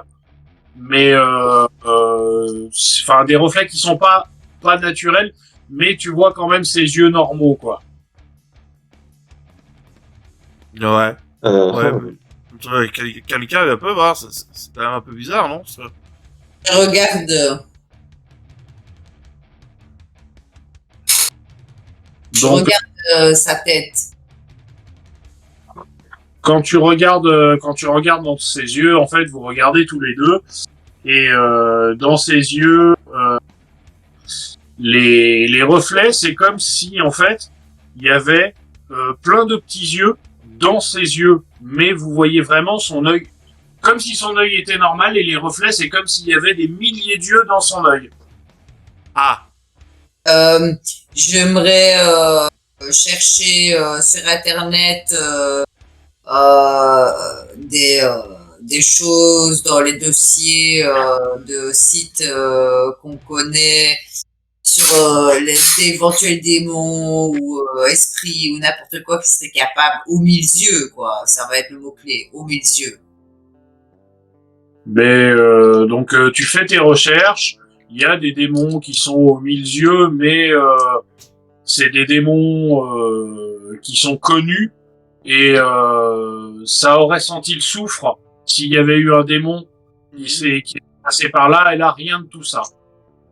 mais enfin des reflets qui sont pas naturels, mais tu vois quand même ses yeux normaux, quoi. Ouais. Ouais. Ouais, quelqu'un un peu, bah, c'est quand même un peu bizarre, non? Ça. Je regarde. Je Donc, regarde sa tête. quand tu regardes dans ses yeux, en fait, vous regardez tous les deux, et dans ses yeux, les reflets, c'est comme si, en fait, il y avait plein de petits yeux dans ses yeux, mais vous voyez vraiment son œil, comme si son œil était normal, et les reflets, c'est comme s'il y avait des milliers d'yeux dans son œil. Ah! J'aimerais chercher sur Internet des choses dans les dossiers de sites qu'on connaît sur d'éventuels démons ou esprits ou n'importe quoi qui serait capable aux mille yeux, quoi. Ça va être le mot-clé, aux mille yeux. Mais donc tu fais tes recherches, il y a des démons qui sont aux mille yeux, mais c'est des démons qui sont connus, et ça aurait senti le soufre s'il y avait eu un démon qui est passé par là, et là rien de tout ça.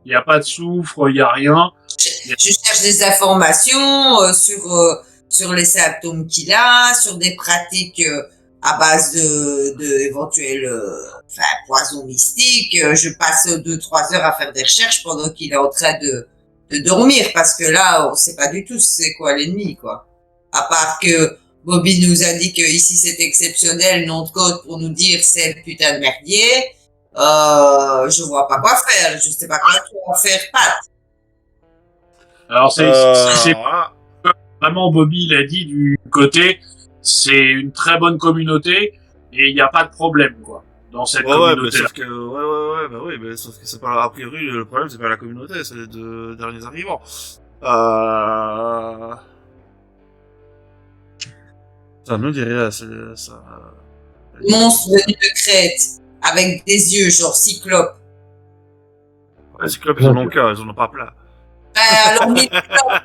Il n'y a pas de soufre, il n'y a rien. Je cherche des informations sur les symptômes qu'il a, sur des pratiques à base de éventuels poisons mystiques. Je passe 2-3 heures à faire des recherches pendant qu'il est en train de dormir, parce que là, on sait pas du tout c'est quoi l'ennemi, quoi. À part que Bobby nous a dit que ici c'est exceptionnel, nom de code pour nous dire c'est le putain de merdier. Je vois pas quoi faire, je sais pas quoi faire, Pat. Alors c'est Voilà. vraiment, Bobby l'a dit du côté, c'est une très bonne communauté et il n'y a pas de problème, quoi, dans cette Ouais, mais communauté-là. sauf que, ouais, bah oui, mais sauf que c'est pas, a priori, le problème, c'est pas la communauté, c'est les deux derniers arrivants. Ça me dirait, c'est, ça, Monstre venu de Crète, avec des yeux genre cyclope. les cyclopes, ils en ont qu'un, ils en ont pas plein. Alors, mille cyclopes,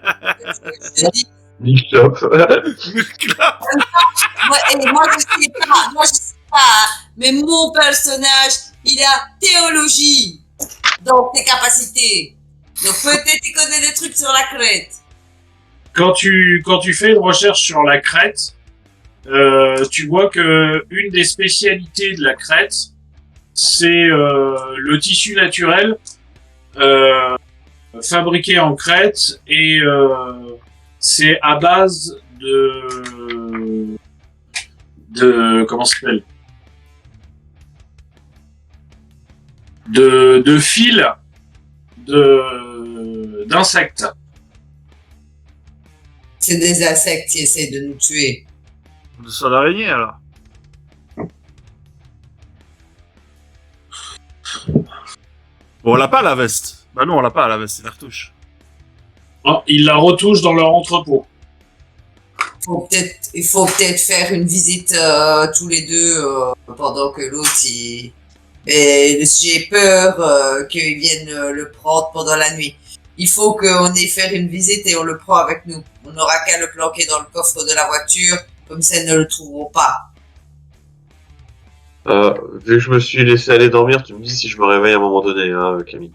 je te dis. Bishop. Moi, je sais pas, hein, mais mon personnage, il a théologie dans ses capacités. Donc peut-être il connaît des trucs sur la Crète. Quand tu fais une recherche sur la Crète, tu vois que une des spécialités de la Crète, c'est le tissu naturel fabriqué en Crète, et c'est à base de comment ça s'appelle, de fils d'insectes. C'est des insectes qui essaient de nous tuer. De ça d'araignée, alors. Bon, on l'a pas, la veste. Bah non, on l'a pas, la veste, c'est la retouche. Oh, ils la retouchent dans leur entrepôt. Il faut peut-être faire une visite tous les deux pendant que l'autre il... Et j'ai peur qu'ils viennent le prendre pendant la nuit. Il faut qu'on ait faire une visite et on le prend avec nous. On n'aura qu'à le planquer dans le coffre de la voiture, comme ça ils ne le trouveront pas. Vu que je me suis laissé aller dormir, tu me dis si je me réveille à un moment donné, hein, Camille.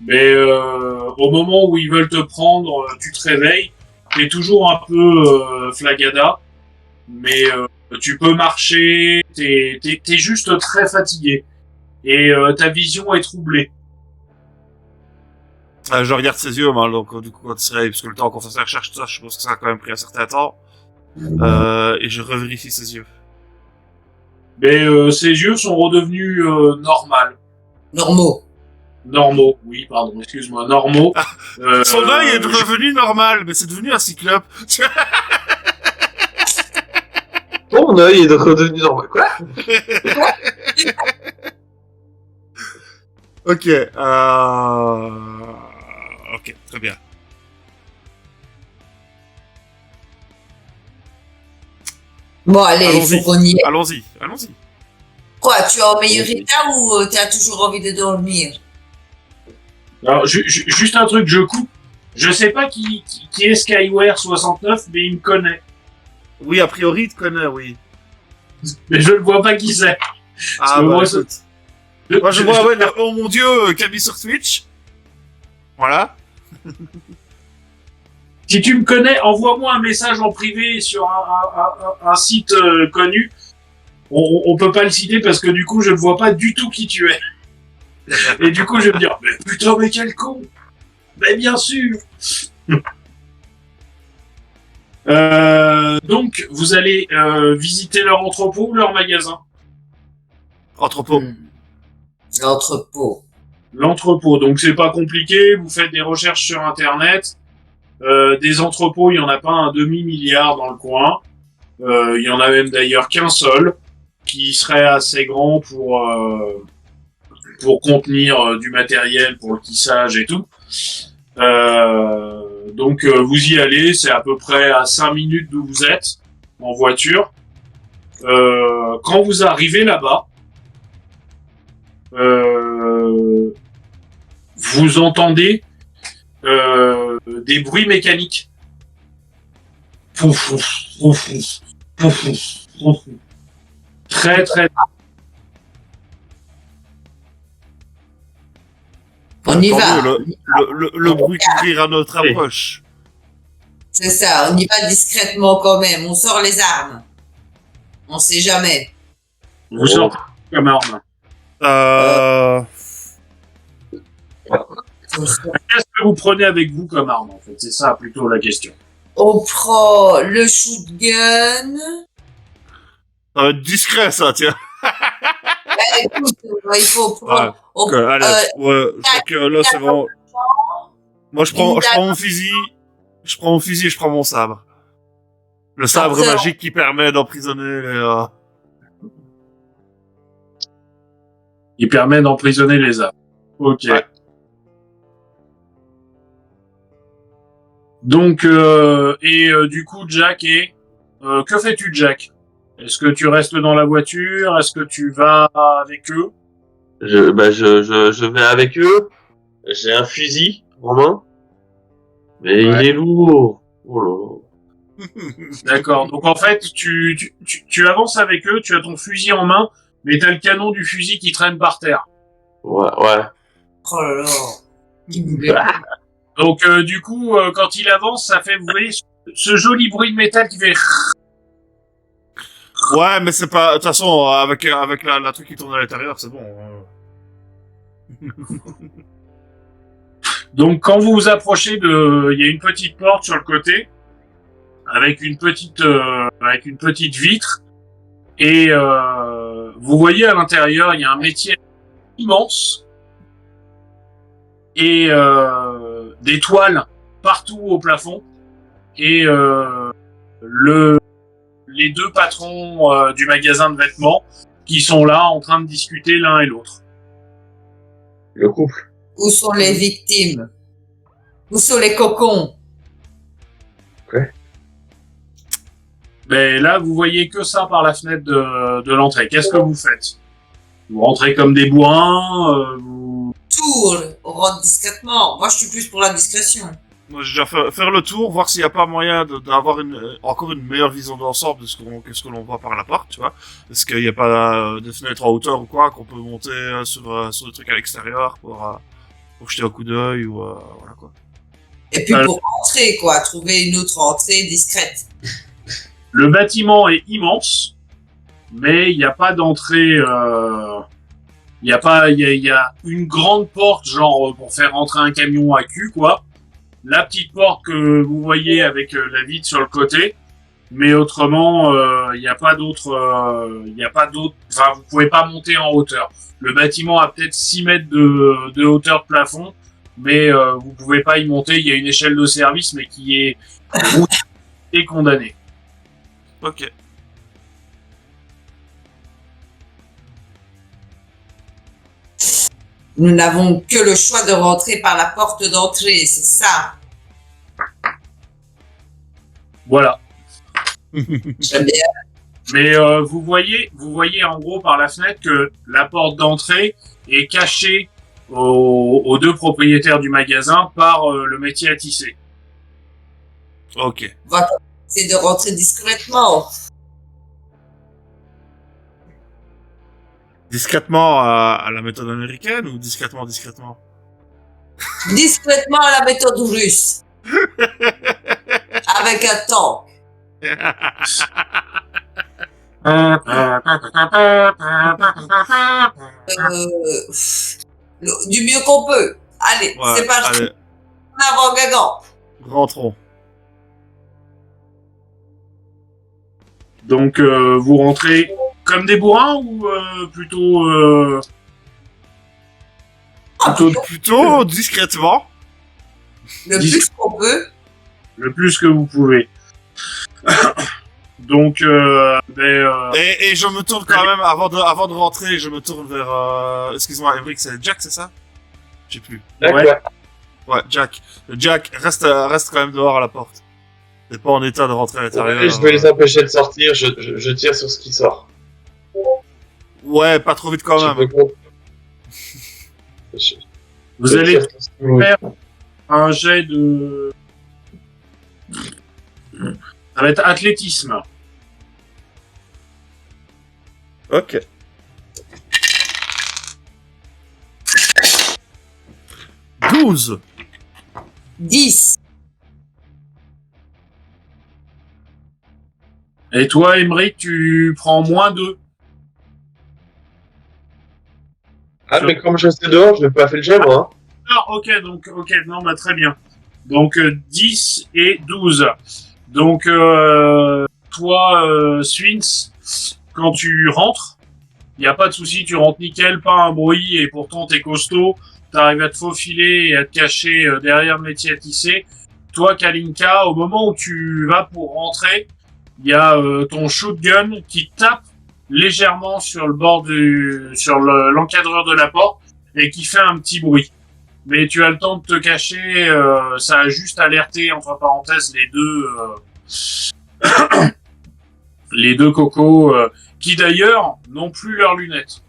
Mais au moment où ils veulent te prendre, tu te réveilles. T'es toujours un peu flagada, mais tu peux marcher. T'es juste très fatigué et ta vision est troublée. Je regarde ses yeux, hein, donc du coup quand il se réveille, parce que le temps qu'on fasse la recherche, tout ça, je pense que ça a quand même pris un certain temps. Et je revérifie ses yeux. Mais ses yeux sont redevenus Normaux. normaux. Oui, pardon, excuse-moi, normaux. Son œil est revenu normal, mais c'est devenu un cyclope. Ton œil est redevenu normal. Quoi? Ok, ok, très bien. Bon, allez, il Allons-y. faut qu'on y aille. Allons-y. Quoi, tu es en meilleur état ou tu as toujours envie de dormir? Alors, juste un truc, je coupe. Je sais pas qui est Skyware 69, mais il me connaît. Oui, a priori, il te connaît, oui. Mais je ne vois pas qui c'est. Ah, que bah, moi, écoute. Moi, je vois, ouais, oh mon dieu, Camille sur Twitch. Voilà. Si tu me connais, envoie-moi un message en privé sur un site connu. On peut pas le citer parce que du coup, je ne vois pas du tout qui tu es. Et du coup, je vais me dire, mais putain, mais quel con! Mais bien sûr! Donc, vous allez visiter leur entrepôt ou leur magasin? Entrepôt. L'entrepôt. L'entrepôt, donc c'est pas compliqué, vous faites des recherches sur internet, des entrepôts, il y en a pas un demi-milliard dans le coin, il y en a même d'ailleurs qu'un seul, qui serait assez grand pour contenir du matériel pour le tissage et tout. Donc vous y allez, c'est à peu près à 5 minutes d'où vous êtes, en voiture. Quand vous arrivez là-bas, vous entendez des bruits mécaniques. Pouf, pouf, pouf, pouf, pouf. Très très. On y Tant va. mieux, le bruit couvrir à notre approche. C'est ça, on y va discrètement quand même. On sort les armes. On sait jamais. Vous sortez comme arme. Qu'est-ce que vous prenez avec vous comme arme en fait? C'est ça plutôt la question. On prend le shotgun. Ça va être discret, ça, tiens. Écoute, il faut prendre. Ok, allez, ouais, je crois que là, c'est bon. Moi, je prends mon fusil. Je prends mon fusil et je prends mon sabre. Le sabre Après, magique qui permet d'emprisonner les... Il permet d'emprisonner les armes. Ok. Ouais. Donc, du coup, Jack que fais-tu, Jack? Est-ce que tu restes dans la voiture? Est-ce que tu vas avec eux? Je vais avec eux. J'ai un fusil en main. Mais il est lourd. Oh là là. D'accord. Donc, en fait, tu avances avec eux, tu as ton fusil en main, mais t'as le canon du fusil qui traîne par terre. Ouais. Oh là là. Donc, du coup, quand il avance, ça fait, vous voyez, ce joli bruit de métal qui fait... Ouais, mais c'est pas... De toute façon, avec la truc qui tourne à l'intérieur, c'est bon. Donc, quand vous vous approchez il y a une petite porte sur le côté, avec une petite vitre, et vous voyez à l'intérieur, il y a un métier immense, et des toiles partout au plafond, et les deux patrons du magasin de vêtements qui sont là en train de discuter l'un et l'autre. Le couple. Où sont les victimes? Où sont les cocons? Mais là, vous voyez que ça par la fenêtre de l'entrée. Qu'est-ce que vous faites? Vous rentrez comme des bourrins, vous... Tour, on rentre discrètement. Moi, je suis plus pour la discrétion. Moi, j'ai déjà fait faire le tour, voir s'il n'y a pas moyen d'avoir encore une meilleure vision d'ensemble de que ce que l'on voit par la porte, tu vois. Est-ce qu'il n'y a pas des fenêtres en hauteur ou quoi qu'on peut monter sur des trucs à l'extérieur pour jeter un coup d'œil ou voilà quoi. Et puis pour entrer, quoi, trouver une autre entrée discrète. Le bâtiment est immense, mais il n'y a pas d'entrée. Il y a une grande porte, genre pour faire rentrer un camion à cul, quoi. La petite porte que vous voyez avec la vitre sur le côté, mais autrement, il n'y a pas d'autre. Enfin, vous pouvez pas monter en hauteur. Le bâtiment a peut-être 6 mètres de hauteur de plafond, mais vous pouvez pas y monter. Il y a une échelle de service, mais qui est et condamnée. Ok. Nous n'avons que le choix de rentrer par la porte d'entrée, c'est ça. Voilà. J'aime bien. Mais vous voyez en gros par la fenêtre que la porte d'entrée est cachée aux deux propriétaires du magasin par le métier à tisser. Ok. C'est de rentrer discrètement. Discrètement à la méthode américaine ou discrètement? Discrètement à la méthode russe. Avec un tank. Du mieux qu'on peut. Allez, Ouais, c'est parti. allez, En avant, gagnant. rentrons. Donc vous rentrez comme des bourrins ou plutôt Plutôt discrètement. Le plus qu'on peut. le plus que vous pouvez. Donc Et je me tourne quand même, avant de rentrer, je me tourne vers... excuse-moi, Emric, c'est Jack, c'est ça? Je sais plus. Ouais. Ouais, Jack. Jack, reste quand même dehors à la porte. T'es pas en état de rentrer à l'intérieur. Je vais les empêcher de sortir, je tire sur ce qui sort. Ouais, pas trop vite quand même. vous allez faire un jet de... Ça va être athlétisme. Ok. « 12 » 10. Et toi, Emmerich, tu prends moins 2. Ah, mais comme je sais dehors, je n'ai pas fait le jet, moi. Ah, ok, non, bah très bien. Donc 10 et 12. Donc toi, Swins, quand tu rentres, il n'y a pas de souci, tu rentres nickel, pas un bruit, et pourtant t'es costaud, t'arrives à te faufiler et à te cacher derrière le métier à tisser. Toi, Kalinka, au moment où tu vas pour rentrer, il y a ton shotgun qui tape légèrement sur le bord sur l'encadreur de la porte et qui fait un petit bruit. Mais tu as le temps de te cacher, ça a juste alerté, entre parenthèses, les deux cocos, qui d'ailleurs n'ont plus leurs lunettes.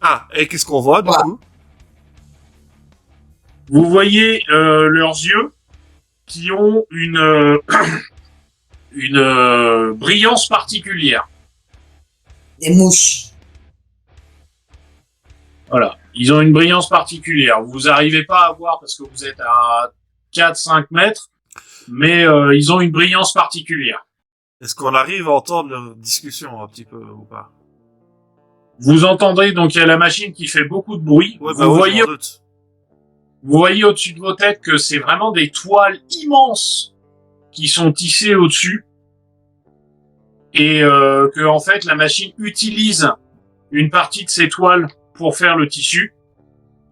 Ah, et qu'est-ce qu'on voit, du coup? Vous voyez leurs yeux qui ont une brillance particulière. Des mouches. Voilà. Ils ont une brillance particulière. Vous n'arrivez pas à voir parce que vous êtes à 4-5 mètres, mais ils ont une brillance particulière. Est-ce qu'on arrive à entendre leur discussion un petit peu ou pas? Vous entendez, donc il y a la machine qui fait beaucoup de bruit. Ouais, vous voyez doute. Vous voyez au-dessus de vos têtes que c'est vraiment des toiles immenses qui sont tissées au-dessus. Et que en fait la machine utilise une partie de ces toiles pour faire le tissu.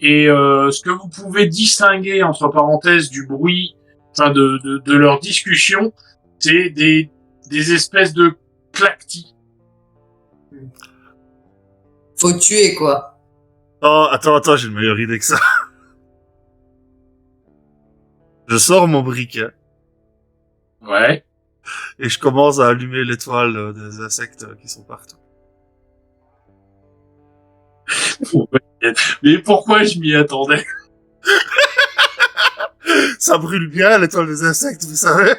Et ce que vous pouvez distinguer, entre parenthèses, du bruit, enfin de leur discussion, c'est des espèces de claquetis. Faut tuer, quoi. Oh, attends, j'ai une meilleure idée que ça. Je sors mon briquet Ouais. et je commence à allumer l'étoile des insectes qui sont partout. Mais pourquoi je m'y attendais? Ça brûle bien, l'étoile des insectes, vous savez.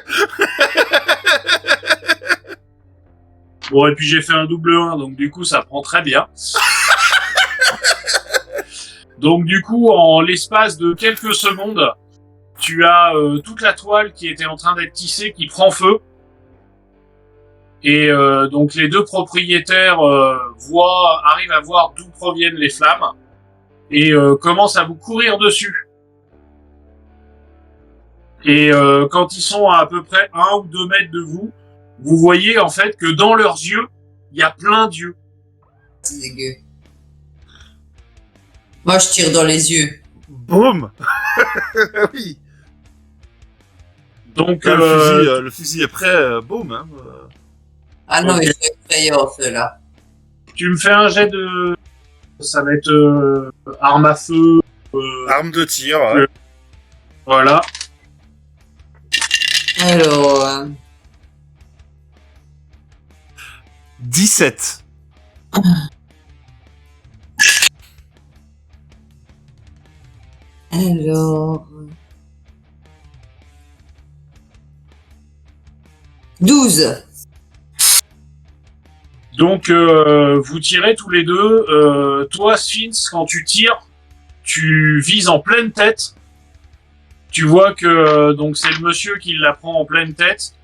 Bon, et puis j'ai fait un double 1, donc du coup, ça prend très bien. Donc du coup, en l'espace de quelques secondes, tu as toute la toile qui était en train d'être tissée qui prend feu. Et donc les deux propriétaires arrivent à voir d'où proviennent les flammes et commencent à vous courir dessus. Et quand ils sont à peu près 1 ou 2 mètres de vous, vous voyez en fait que dans leurs yeux, il y a plein d'yeux. C'est dégueu. Moi, je tire dans les yeux. Boum. Oui. Donc Là, le fusil est prêt, boum. Hein. Ah non, Ok. ils sont effrayants, ceux-là. tu me fais un jet de... Ça va être arme à feu. Arme de tir, ouais. Voilà. Alors, 17. alors... 12. Donc vous tirez tous les deux. Toi, Sphinx, quand tu tires, tu vises en pleine tête. Tu vois que donc c'est le monsieur qui la prend en pleine tête.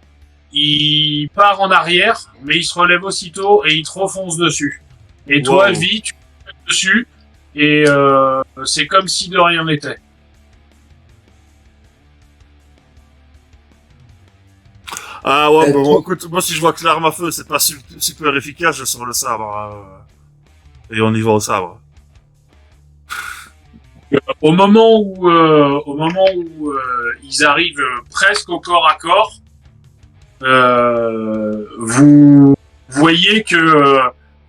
Il part en arrière, mais il se relève aussitôt et il te refonce dessus. Et toi, Wow. Vi, tu te mets dessus et c'est comme si de rien n'était. Ah ouais, bon, écoute, moi si je vois que l'arme à feu c'est pas super efficace, je sors le sabre. Et on y va au sabre. Au moment où ils arrivent presque au corps à corps, vous voyez que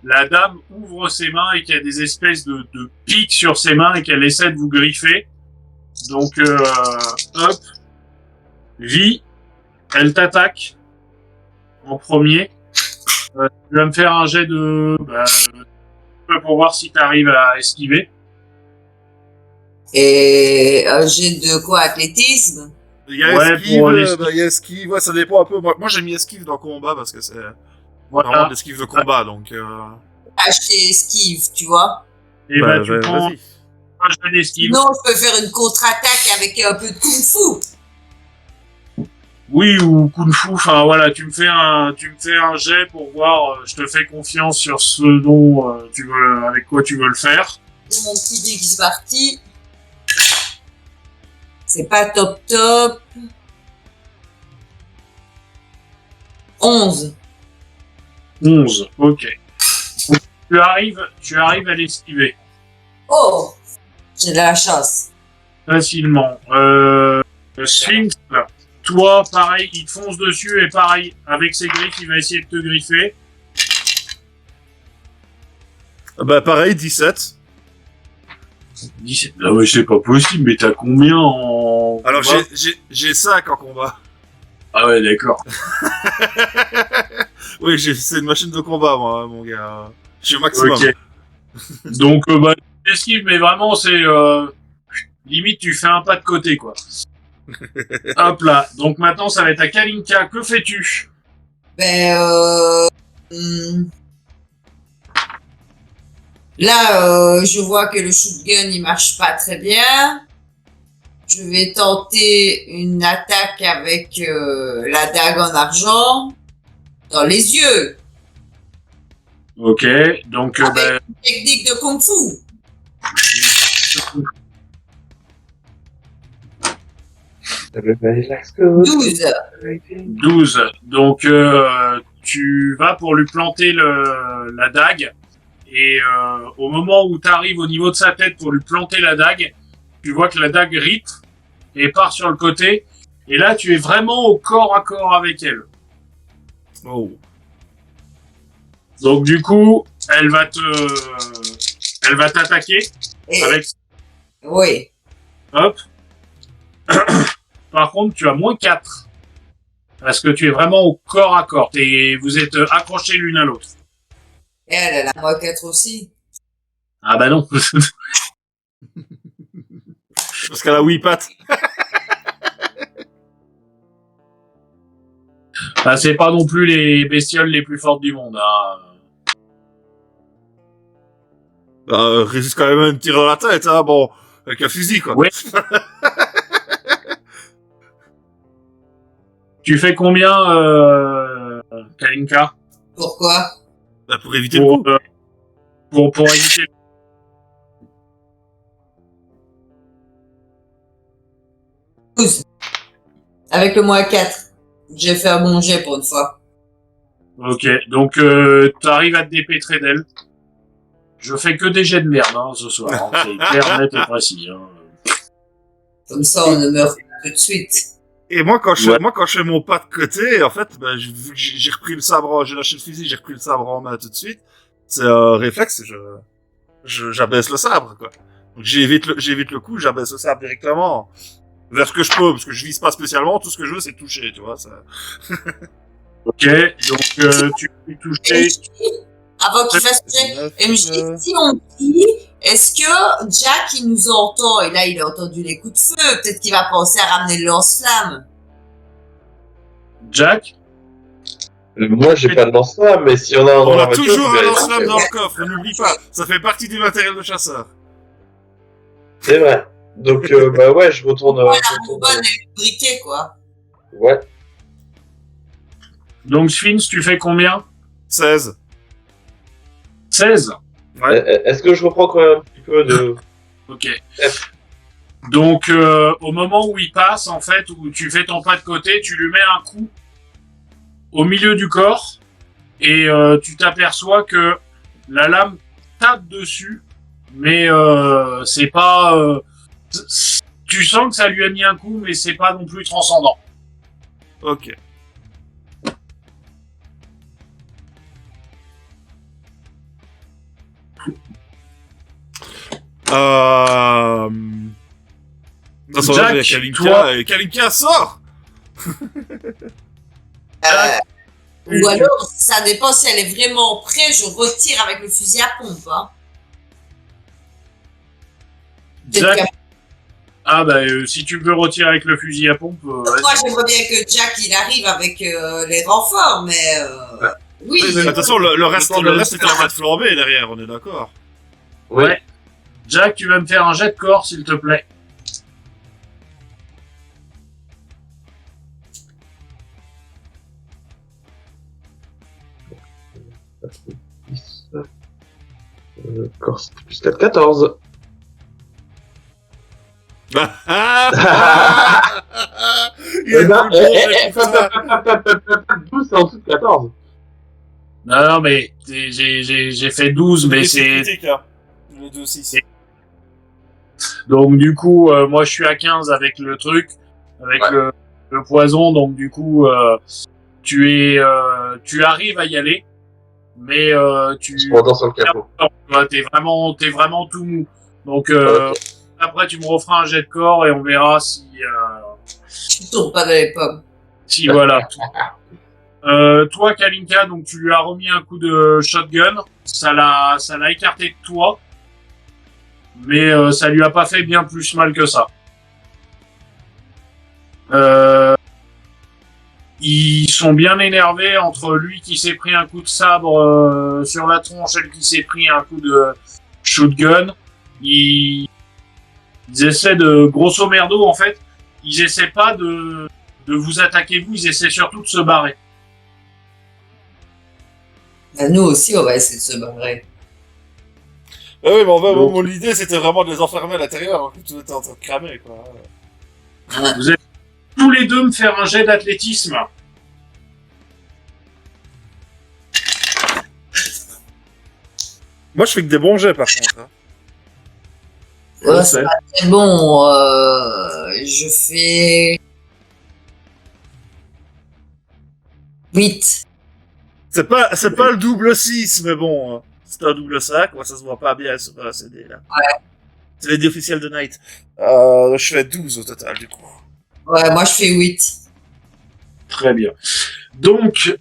la dame ouvre ses mains et qu'il y a des espèces de pics sur ses mains et qu'elle essaie de vous griffer. Donc, hop, Vi, elle t'attaque en premier. Tu vas me faire un jet de... pour voir si tu arrives à esquiver. Et un jet de quoi? Athlétisme? Il y a Ouais, esquive, pour l'esquive. il y a esquive, ouais, ça dépend un peu. Moi j'ai mis esquive dans combat parce que c'est vraiment Voilà. de l'esquive de combat, donc... Acheter esquive, tu vois. Et bah, tu prends vas-y. un jet d'esquive. Sinon, je peux faire une contre-attaque avec un peu de kung-fu. Oui, ou Kung Fu, enfin voilà, tu me fais un jet pour voir, je te fais confiance sur ce dont avec quoi tu veux le faire. C'est mon petit dé qui est parti. C'est pas top top. 11. 11, ok. Tu arrives à l'esquiver Oh! J'ai de la chance. facilement. Sphinx, toi, pareil, il te fonce dessus et pareil, avec ses griffes, il va essayer de te griffer. Bah pareil, 17. 17. Ah ouais, c'est pas possible, mais t'as combien en... Alors combat j'ai 5 en combat. Ah ouais, d'accord. Oui, c'est une machine de combat, moi, mon gars. Je suis au maximum. Ok. Donc, tu esquives, mais vraiment, c'est... limite, tu fais un pas de côté, quoi. Hop là. Donc maintenant, ça va être à Kalinka. Que fais-tu? Ben, là, je vois que le shotgun, il marche pas très bien. Je vais tenter une attaque avec la dague en argent dans les yeux. Ok. Donc, Avec une technique de kung-fu. Let's go. 12. 12. Donc, tu vas pour lui planter la dague. Et au moment où tu arrives au niveau de sa tête pour lui planter la dague, tu vois que la dague rip et part sur le côté. Et là, tu es vraiment au corps à corps avec elle. Oh. Donc, du coup, elle va t'attaquer Et, avec... oui. Hop. Par contre, tu as moins 4. Parce que tu es vraiment au corps à corps. Vous êtes accrochés l'une à l'autre. Et elle a moins 4 aussi. Ah bah non. Parce qu'elle a 8 pattes. Bah, c'est pas non plus les bestioles les plus fortes du monde. Hein. Résiste quand même à une tir dans la tête, hein, bon, avec un fusil, quoi. Ouais. Tu fais combien, Kalinka? Pourquoi? Bah, pour éviter le coup. Pour éviter. Avec le moins 4. J'ai fait un bon jet pour une fois. Ok, donc t'arrives à te dépêtrer d'elle. Je fais que des jets de merde hein, ce soir. Hein. C'est clair, net et précis. Hein. Comme ça, on ne meurt pas tout de suite. Et moi, quand je fais mon pas de côté, en fait, bah, vu que j'ai repris le sabre, j'ai lâché le fusil, j'ai repris le sabre en main tout de suite. C'est un réflexe, j'abaisse le sabre, quoi. Donc j'évite le coup, j'abaisse le sabre directement vers ce que je peux, parce que je vise pas spécialement, tout ce que je veux, c'est toucher, tu vois, ça. Ok, donc tu peux toucher. Avant qu'il fasse jet, MJ, si on dit, est-ce que Jack, il nous entend, et là, il a entendu les coups de feu, peut-être qu'il va penser à ramener le lance-flamme. Jack? Moi, j'ai pas de lance-flamme, mais si on a un On dans la a voiture, toujours je un vais- lance-flamme dans le coffre, n'oublie pas, ça fait partie du matériel de chasseur. C'est vrai. Donc, bah ouais, je retourne. La bonbonne et le briquet, quoi. Ouais. Donc Sphinx, tu fais combien? 16. 16? Ouais. Est-ce que je reprends quand même un petit peu de. Ok. Donc au moment où il passe, en fait, où tu fais ton pas de côté, tu lui mets un coup au milieu du corps et tu t'aperçois que la lame tape dessus, mais c'est pas... tu sens que ça lui a mis un coup, mais c'est pas non plus transcendant. Ok. Ça sort Jack, avec Kalinka, toi- et Kalinka sort! Ou alors, ça dépend si elle est vraiment prête, je retire avec le fusil à pompe. Hein. Peut-être Jack, ah bah si tu peux retirer avec le fusil à pompe, vas-y. Moi, j'aimerais bien que Jack, il arrive avec les renforts, mais oui. Mais de toute façon, le reste était en train de flamber derrière, on est d'accord. Ouais. Jack, tu vas me faire un jet de corps, s'il te plaît. Corse, plus 4, 14. Il Eh est ben, plus bon avec tout ça. 12, c'est en dessous de 14. Non, mais j'ai fait 12, mais c'est... critique, hein. Les deux 6. Donc du coup, moi je suis à 15 avec le truc, avec Ouais. le poison, donc du coup, tu arrives à y aller, mais tu... Je m'entends sur le capot. T'es vraiment tout mou. Donc Ok. après tu me referas un jet de corps et on verra si Tu tournes pas dans les pommes. si voilà. Toi Kalinka, donc tu lui as remis un coup de shotgun, ça l'a écarté de toi, mais ça lui a pas fait bien plus mal que ça. Ils sont bien énervés entre lui qui s'est pris un coup de sabre sur la tronche et lui qui s'est pris un coup de shotgun. Ils essaient de, grosso merdo en fait, ils essaient pas de vous attaquer vous, ils essaient surtout de se barrer. Ben, nous aussi, on va essayer de se barrer. Ah oui, mais en fait, Donc- mon idée, c'était vraiment de les enfermer à l'intérieur, alors que tout était en train de cramer, quoi. Vous êtes tous les deux me faire un jet d'athlétisme. Moi, je fais que des bons jets, par contre. Hein. Ouais, c'est pas très bon. Je fais 8. C'est pas le double 6, mais bon, c'est un double 5, moi ça se voit pas bien sur la CD, là. Ouais. C'est les dés officiels de Night. Je fais 12 au total, du coup. Ouais, moi je fais 8. Très bien. Donc,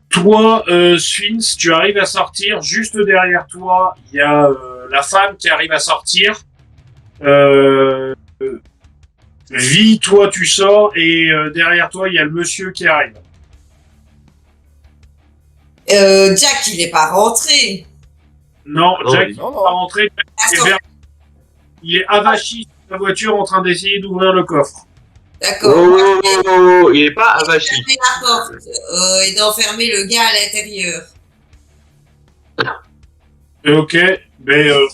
toi, Sphinx, tu arrives à sortir. Juste derrière toi, il y a la femme qui arrive à sortir. Vie, toi, tu sors et derrière toi, il y a le monsieur qui arrive. Jack, il est pas rentré. Non, Non, Jack, il- il Non, est non. pas rentré. Il est avachi sur la voiture en train d'essayer d'ouvrir le coffre. D'accord. Oh, il est pas avachi. Fermer la porte et d'enfermer le gars à l'intérieur. Ok, mais hop,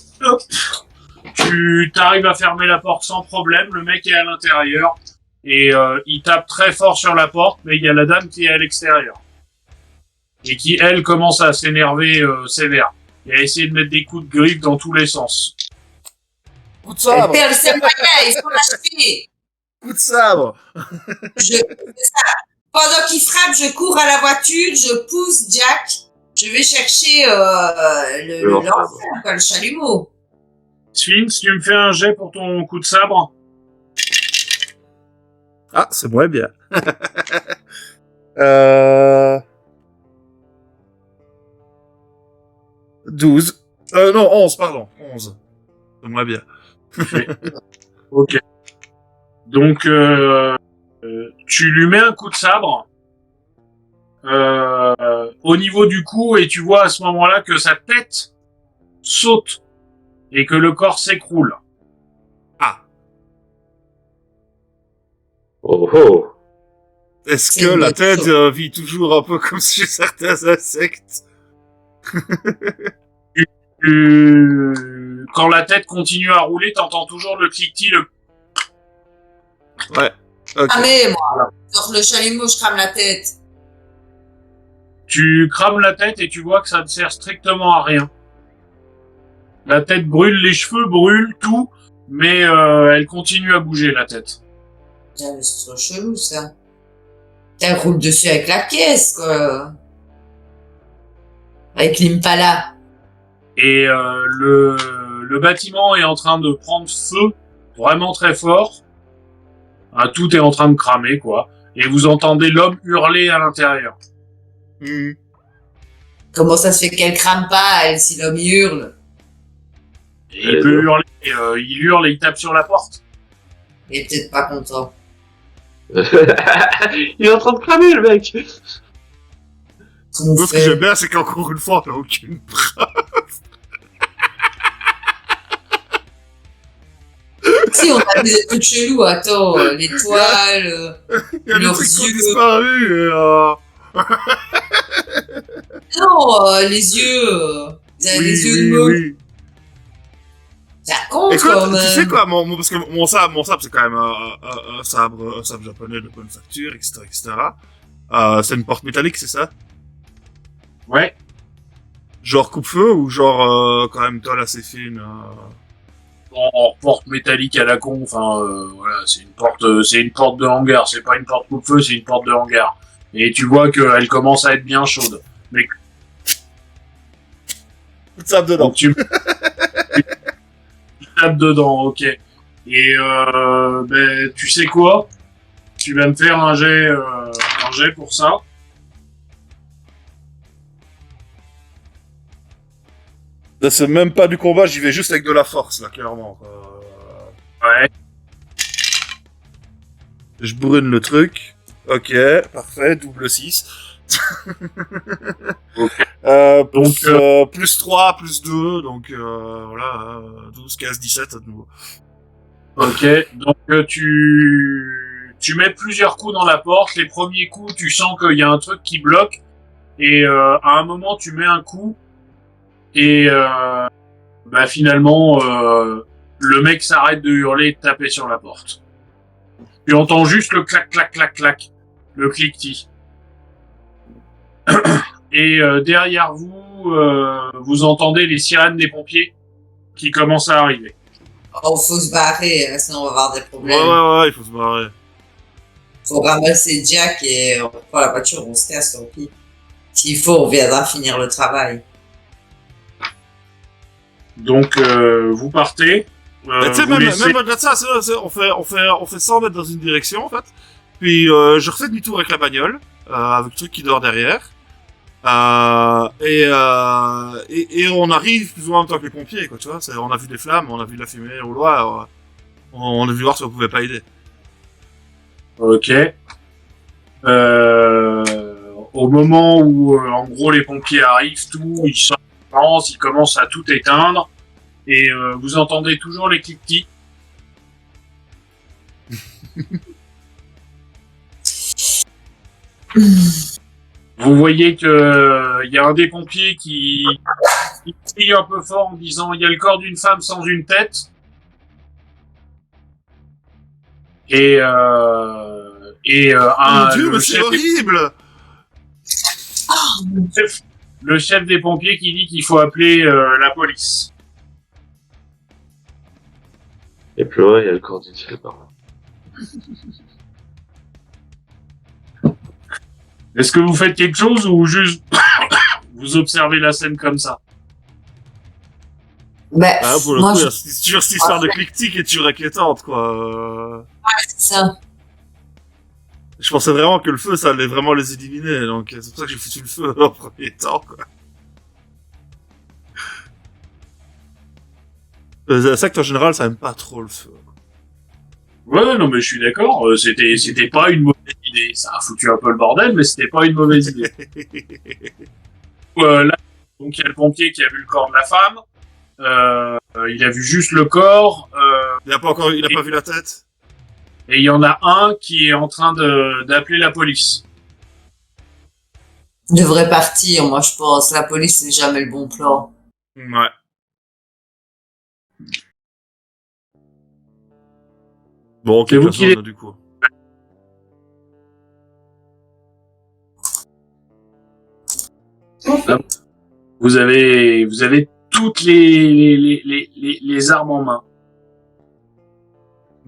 tu t'arrives à fermer la porte sans problème. Le mec est à l'intérieur et il tape très fort sur la porte, mais il y a la dame qui est à l'extérieur et qui elle commence à s'énerver sévère et à essayer de mettre des coups de griffe dans tous les sens. Coup de sabre. Perle, c'est pas bien, il faut l'achever. Coup de sabre. Pendant qu'il frappe, je cours à la voiture, je pousse Jack. Je vais chercher l'enfant, quoi, le chalumeau. Sphinx, tu me fais un jet pour ton coup de sabre. Ah, c'est moins bien. 12. Non, 11, pardon. 11. C'est moins bien. Ok. Donc, tu lui mets un coup de sabre au niveau du cou et tu vois à ce moment-là que sa tête saute et que le corps s'écroule. Ah. Oh. Est-ce C'est que une la bonne tête chose. vit toujours un peu comme chez certains insectes? Quand la tête continue à rouler, t'entends toujours le cliquetis, le... Ouais. Ok. Ah mais moi, sur le chalumeau, je crame la tête. Tu crames la tête et tu vois que ça ne sert strictement à rien. La tête brûle, les cheveux brûlent, tout, mais elle continue à bouger, la tête. Putain, mais c'est trop chelou, ça. Putain, roule dessus avec la caisse, quoi. Avec l'Impala. Et le bâtiment est en train de prendre feu vraiment très fort. Ah, tout est en train de cramer, quoi. Et vous entendez l'homme hurler à l'intérieur. Hmm. Comment ça se fait qu'elle crame pas, elle, si l'homme hurle? Et il peut hurler, et, il hurle et il tape sur la porte. Il est peut-être pas content. Il est en train de cramer, le mec. Qu'on Moi, ce que fait? j'aime bien, c'est qu'encore une fois, on n'a aucune. Si, on a des trucs chelous, attends, l'étoile, Il y a des leurs trucs qui ont yeux. disparu et Non, les yeux, ils avaient les yeux de mots. oui. Ça compte Écoute, quand tu même. sais quoi, parce que mon sabre, c'est quand même un sabre japonais de bonne facture, etc. C'est une porte métallique, c'est ça? Ouais. Genre coupe-feu ou genre quand même tôle assez fine En porte métallique à la con, enfin, voilà, c'est une porte de hangar, c'est pas une porte coupe-feu, c'est une porte de hangar. Et tu vois qu'elle commence à être bien chaude. Coup de sabre dedans. Donc tu tapes dedans, ok. Et ben, tu sais quoi? Tu vas me faire un jet pour ça. Là, c'est même pas du combat, j'y vais juste avec de la force, là, clairement. Ouais. Je brûle le truc. Ok, parfait, double 6. Donc, plus 3, plus 2, donc voilà, 12, 15, 17 à nouveau. Ok. Donc tu mets plusieurs coups dans la porte. Les premiers coups, tu sens qu'il y a un truc qui bloque. Et à un moment, tu mets un coup. Et bah finalement, le mec s'arrête de hurler et de taper sur la porte. Tu entends juste le clac, clac, clac, clac, le cliquetis. Et derrière vous, vous entendez les sirènes des pompiers qui commencent à arriver. Oh, faut se barrer, sinon on va avoir des problèmes. Ouais, il faut se barrer. Faut ramasser Jack et on prend la voiture, on se casse, tant pis. S'il faut, on viendra finir le travail. Donc vous partez. Mais tu sais, Vous même laissez- au-delà de ça, on fait 100 mètres dans une direction, en fait. Puis, je refais demi-tour avec la bagnole, avec le truc qui dort derrière. Et on arrive plus ou moins en même temps que les pompiers, quoi, tu vois. On a vu des flammes, on a vu de la fumée au loin, on a vu voir si on pouvait pas aider. Ok. Au moment où, en gros, les pompiers arrivent, ils sortent, ils commencent à tout éteindre, et vous entendez toujours les cliquetis. Vous voyez que il y a un des pompiers qui crie un peu fort en disant il y a le corps d'une femme sans une tête. Et Mon Dieu, mais c'est horrible! Le chef des pompiers qui dit qu'il faut appeler la police. Et puis ouais, il y a le corps d'une fille par là. Est-ce que vous faites quelque chose ou juste vous observez la scène comme ça? Ben, Ah, pour le moi, coup, il y je a toujours cette histoire de clic-tic et tu inquiétante, quoi. fais ça. Je pensais vraiment que le feu, ça allait vraiment les éliminer, donc c'est pour ça que j'ai foutu le feu en premier temps, quoi. Le secte en général, ça aime pas trop le feu. Ouais, non, mais je suis d'accord. C'était pas une mauvaise idée. Ça a foutu un peu le bordel, mais c'était pas une mauvaise idée. Là, donc il y a le pompier qui a vu le corps de la femme. Il a vu juste le corps. Il a pas vu la tête? Et il y en a un qui est en train d'appeler la police. On devrait partir, moi, je pense. La police, c'est jamais le bon plan. Ouais. Bon, ok, C'est vous qui du coup. Vous avez toutes les armes en main.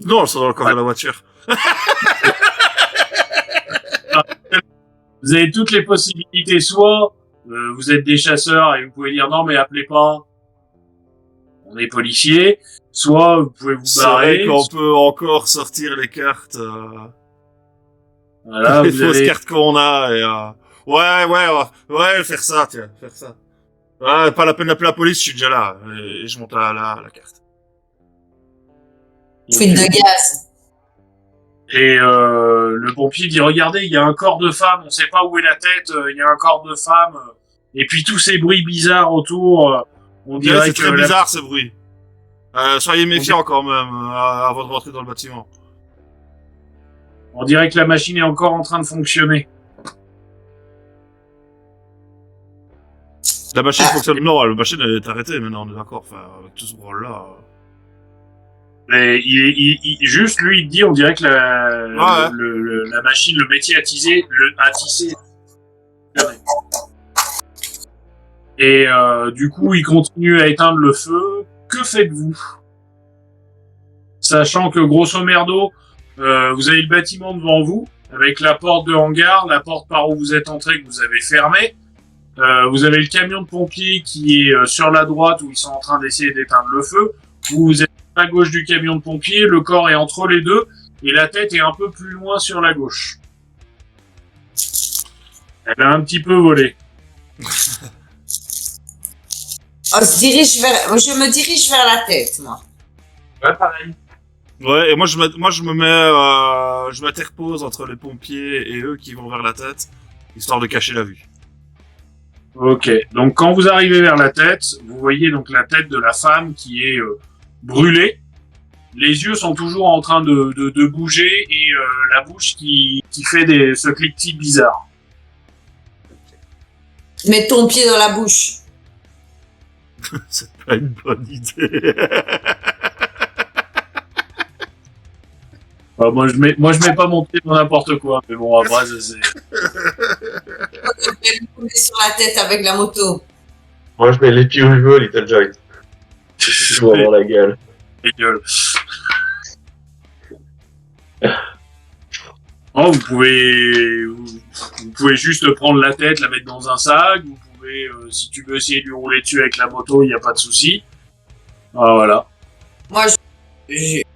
Non, elles sont dans le corps de la voiture. Vous avez toutes les possibilités. Soit vous êtes des chasseurs et vous pouvez dire non mais appelez pas. On est policiers. Soit vous pouvez vous C'est barrer. vrai qu'on peut encore sortir les cartes. Voilà, les vous fausses avez... cartes qu'on a et ouais, faire ça, tiens, faire ça. Ouais, pas la peine d'appeler la police, je suis déjà là. Et je monte la carte. Fuite de gaz. Et le pompier dit regardez, il y a un corps de femme, on sait pas où est la tête, il y a un corps de femme. Et puis tous ces bruits bizarres autour, on Ouais, dirait c'est que très bizarre ce bruit. Soyez méfiants quand même avant de rentrer dans le bâtiment. on dirait que la machine est encore en train de fonctionner. La machine fonctionne. Non, la machine elle est arrêtée maintenant, on est d'accord. Enfin, avec tout ce branle-là. Mais juste lui il dit on dirait que Ouais. la machine, le métier a tissé. Et du coup il continue à éteindre le feu. Que faites-vous? Sachant que grosso merdo, vous avez le bâtiment devant vous, avec la porte de hangar, la porte par où vous êtes entré que vous avez fermée. Vous avez le camion de pompiers qui est sur la droite où ils sont en train d'essayer d'éteindre le feu. Vous êtes à gauche du camion de pompiers, le corps est entre les deux et la tête est un peu plus loin sur la gauche. Elle a un petit peu volé. Je me dirige vers la tête, moi. Ouais, pareil. Ouais, et moi je m'interpose entre les pompiers et eux qui vont vers la tête, histoire de cacher la vue. Ok, donc quand vous arrivez vers la tête, vous voyez donc la tête de la femme qui est brûlée. Les yeux sont toujours en train de bouger et la bouche qui fait ce cliquetis bizarre. Mets ton pied dans la bouche. C'est pas une bonne idée. Moi je mets pas mon pied dans n'importe quoi, mais bon après c'est... Je vais me couler sur la tête avec la moto. Moi, je mets les pieds où je veux, Little Giant. C'est toujours dans la gueule. gueule. Oh, vous pouvez juste prendre la tête, la mettre dans un sac. Vous pouvez, si tu veux essayer de lui rouler dessus avec la moto, il n'y a pas de souci. Ah, voilà. Moi,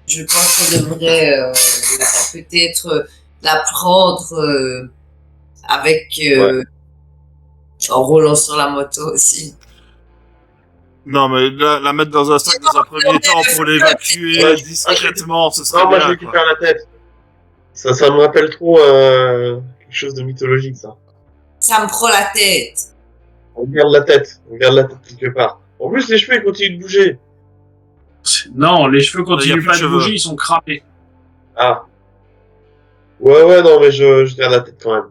je pense qu'on devrait peut-être la prendre avec en roulant sur la moto aussi. Non, mais la mettre dans un sac dans un premier temps pour l'évacuer Ouais, discrètement, ce serait Non, moi, bien, je quoi. récupère la tête. Ça me rappelle trop quelque chose de mythologique, ça. Ça me prend la tête. On garde la tête quelque part. En plus, les cheveux ils continuent de bouger. Non, les cheveux Il y a continuent plus pas de de cheveux. bouger, ils sont cramés. Ah. Ouais, non, mais je garde la tête quand même.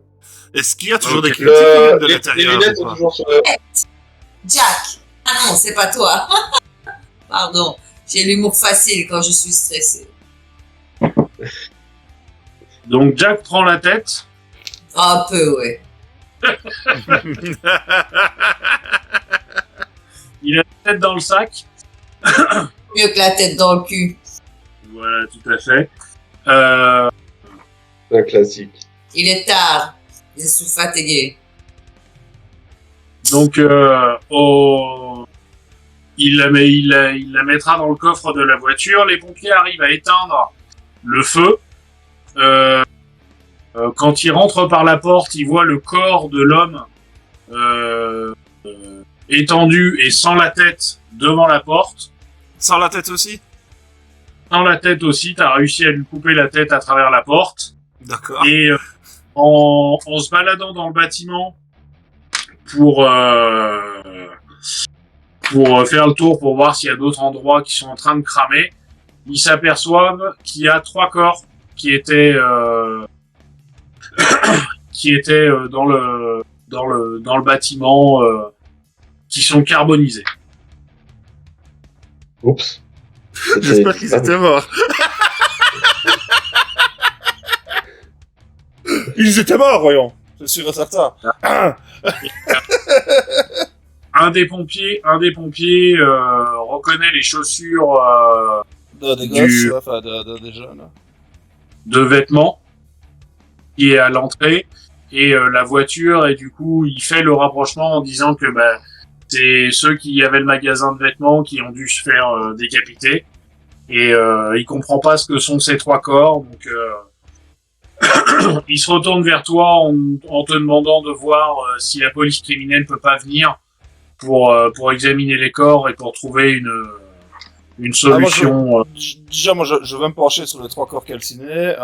Est-ce qu'il y a toujours Ok. des critiques qui viennent de Les l'intérieur lunettes ou sont pas? toujours sur le... Jack. Ah non, c'est pas toi. Pardon. J'ai l'humour facile quand je suis stressée. Donc Jack prend la tête. Un peu, ouais. Il a la tête dans le sac. Mieux que la tête dans le cul. Voilà, tout à fait. Un classique. Il est tard. Je suis fatigué. Donc, il la mettra dans le coffre de la voiture. Les pompiers arrivent à éteindre le feu. Quand ils rentrent par la porte, ils voient le corps de l'homme étendu et sans la tête devant la porte. Sans la tête aussi? Sans la tête aussi, t'as réussi à lui couper la tête à travers la porte. D'accord. Et en se baladant dans le bâtiment pour faire le tour pour voir s'il y a d'autres endroits qui sont en train de cramer, ils s'aperçoivent qu'il y a 3 corps qui étaient dans le bâtiment qui sont carbonisés. Oups. J'espère qu'ils étaient morts. Ils étaient morts, voyons. C'est sûr et certain. Un des pompiers reconnaît les chaussures Des Du- gosses, enfin, des jeunes. de vêtements qui est à l'entrée et la voiture, et du coup il fait le rapprochement en disant que c'est ceux qui avaient le magasin de vêtements qui ont dû se faire décapiter, et il comprend pas ce que sont ces 3 corps, donc il se retourne vers toi en te demandant de voir si la police criminelle peut pas venir pour examiner les corps et pour trouver une solution. Déjà, moi, je vais me pencher sur les 3 corps calcinés.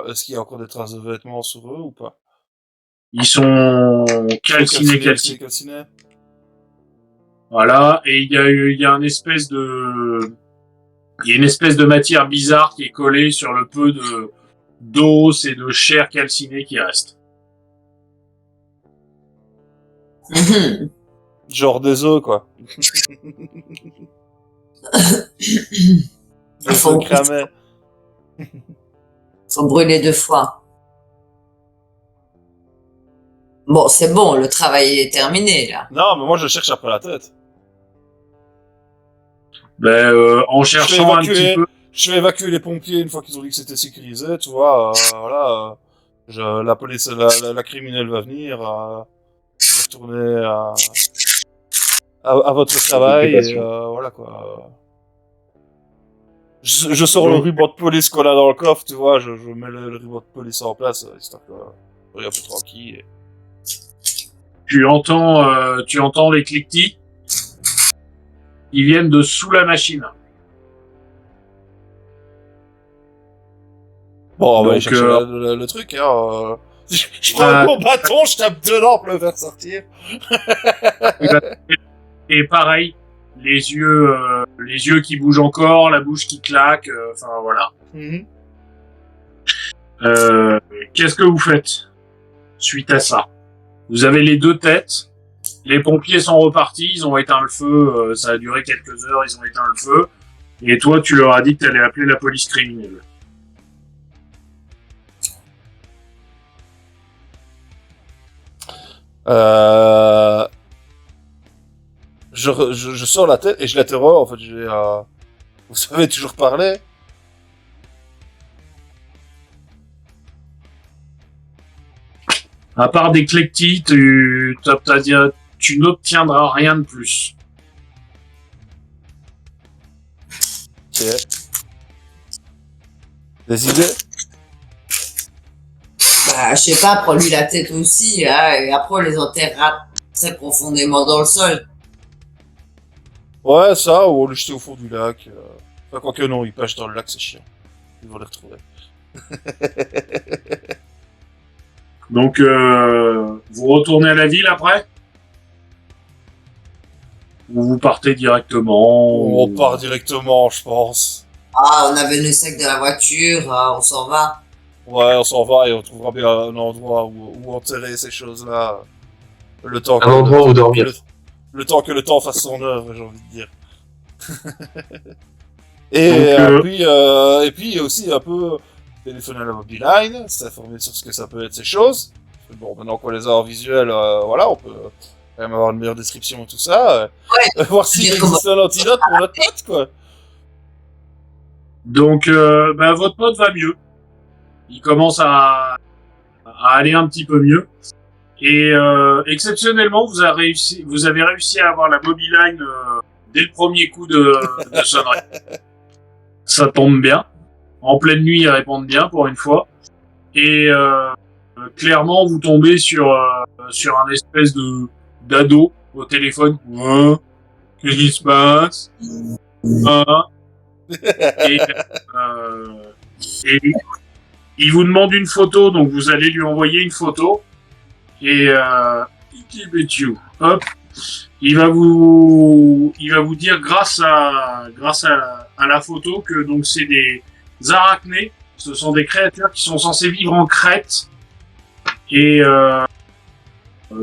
Est-ce qu'il y a encore des traces de vêtements sur eux ou pas? Ils sont calcinés. Calcinés. Voilà, et il y a une espèce de matière bizarre qui est collée sur le peu d'os et de chair calcinée qui reste. Mhm. Genre des os, quoi. Des Faut- os cramés. Faut brûler 2 fois. Bon, c'est bon, le travail est terminé, là. Non, mais moi, je cherche après la tête. En cherchant un petit peu, Je vais évacuer les pompiers une fois qu'ils ont dit que c'était sécurisé, tu vois. Voilà. La police, la criminelle va venir. Je vais retourner à votre travail. Et, voilà, quoi. Je sors le ruban de police qu'on a dans le coffre, tu vois. Je mets le ruban de police en place, histoire que je sois un peu tranquille. Et... tu entends les cliquetis. Ils viennent de sous la machine. Bon, on va aller Donc, chercher le truc, hein. Je prends mon bâton, je tape dedans pour le faire sortir. Et pareil, les yeux qui bougent encore, la bouche qui claque, enfin voilà. Qu'est-ce que vous faites suite à ça? Vous avez les 2 têtes, les pompiers sont repartis, ils ont éteint le feu, ça a duré quelques heures, ils ont éteint le feu, et toi tu leur as dit que t'allais appeler la police criminelle. Je sors la tête et je l'interroge, en fait, vous savez toujours parler? À part des cliquetis, tu n'obtiendras rien de plus. Ok. Des idées? Bah, je sais pas, prends-lui la tête aussi, hein, et après on les enterrera très profondément dans le sol. Ouais, ça, ou le jeter au fond du lac. Enfin, quoique non, ils pêchent dans le lac, c'est chiant. Ils vont les retrouver. Donc, vous retournez à la ville après? Ou vous partez directement? On part directement, je pense. Ah, on avait le sac de la voiture, on s'en va. Ouais, on s'en va et on trouvera bien un endroit où enterrer ces choses-là. Le temps Un endroit où dormir. Le temps que le temps fasse son œuvre, j'ai envie de dire. Et, Donc, et puis aussi un peu téléphoner à la mobile line, s'informer sur ce que ça peut être ces choses. Bon, maintenant qu'on les a en visuel, voilà, on peut quand même avoir une meilleure description et tout ça. Voir s'il Dire comment- existe un antidote pour notre pote, quoi. Donc, votre pote va mieux. Il commence à aller un petit peu mieux. Et exceptionnellement, vous avez réussi à avoir la mobile line dès le premier coup de sonnerie. Ça tombe bien. En pleine nuit, ils répondent bien pour une fois. Et clairement, vous tombez sur un espèce de d'ado au téléphone. Ouais, qu'est-ce qui se passe? Hein? Et, et il vous demande une photo, donc vous allez lui envoyer une photo. Et hop, il va vous dire grâce à la photo que donc c'est des arachnés. Ce sont des créatures qui sont censées vivre en crête. Et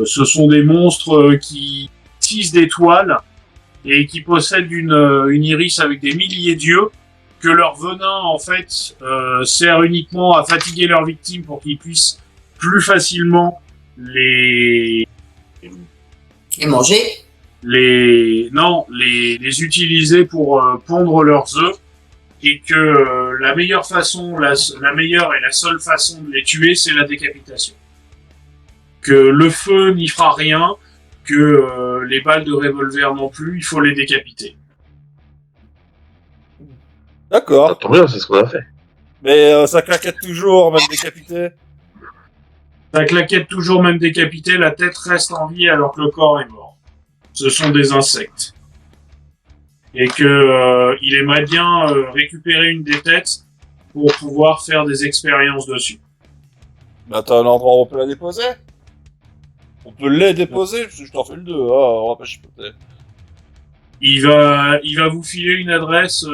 ce sont des monstres qui tissent des toiles et qui possèdent une iris avec des milliers d'yeux, que leur venin, en fait, sert uniquement à fatiguer leurs victimes pour qu'ils puissent plus facilement les manger. les utiliser pour pondre leurs œufs, et que la meilleure façon, la meilleure et la seule façon de les tuer, c'est la décapitation. Que le feu n'y fera rien, que les balles de revolver non plus, il faut les décapiter. D'accord. Tant bien, c'est ce qu'on a fait. Mais ça claquette toujours, même décapité. Ça claquette toujours même décapité, la tête reste en vie alors que le corps est mort. Ce sont des insectes. Et que il aimerait bien récupérer une des têtes pour pouvoir faire des expériences dessus. Bah t'as un endroit où on peut la déposer? On peut les déposer, je t'en fais le 2, on va pas chipoter. Il va vous filer une adresse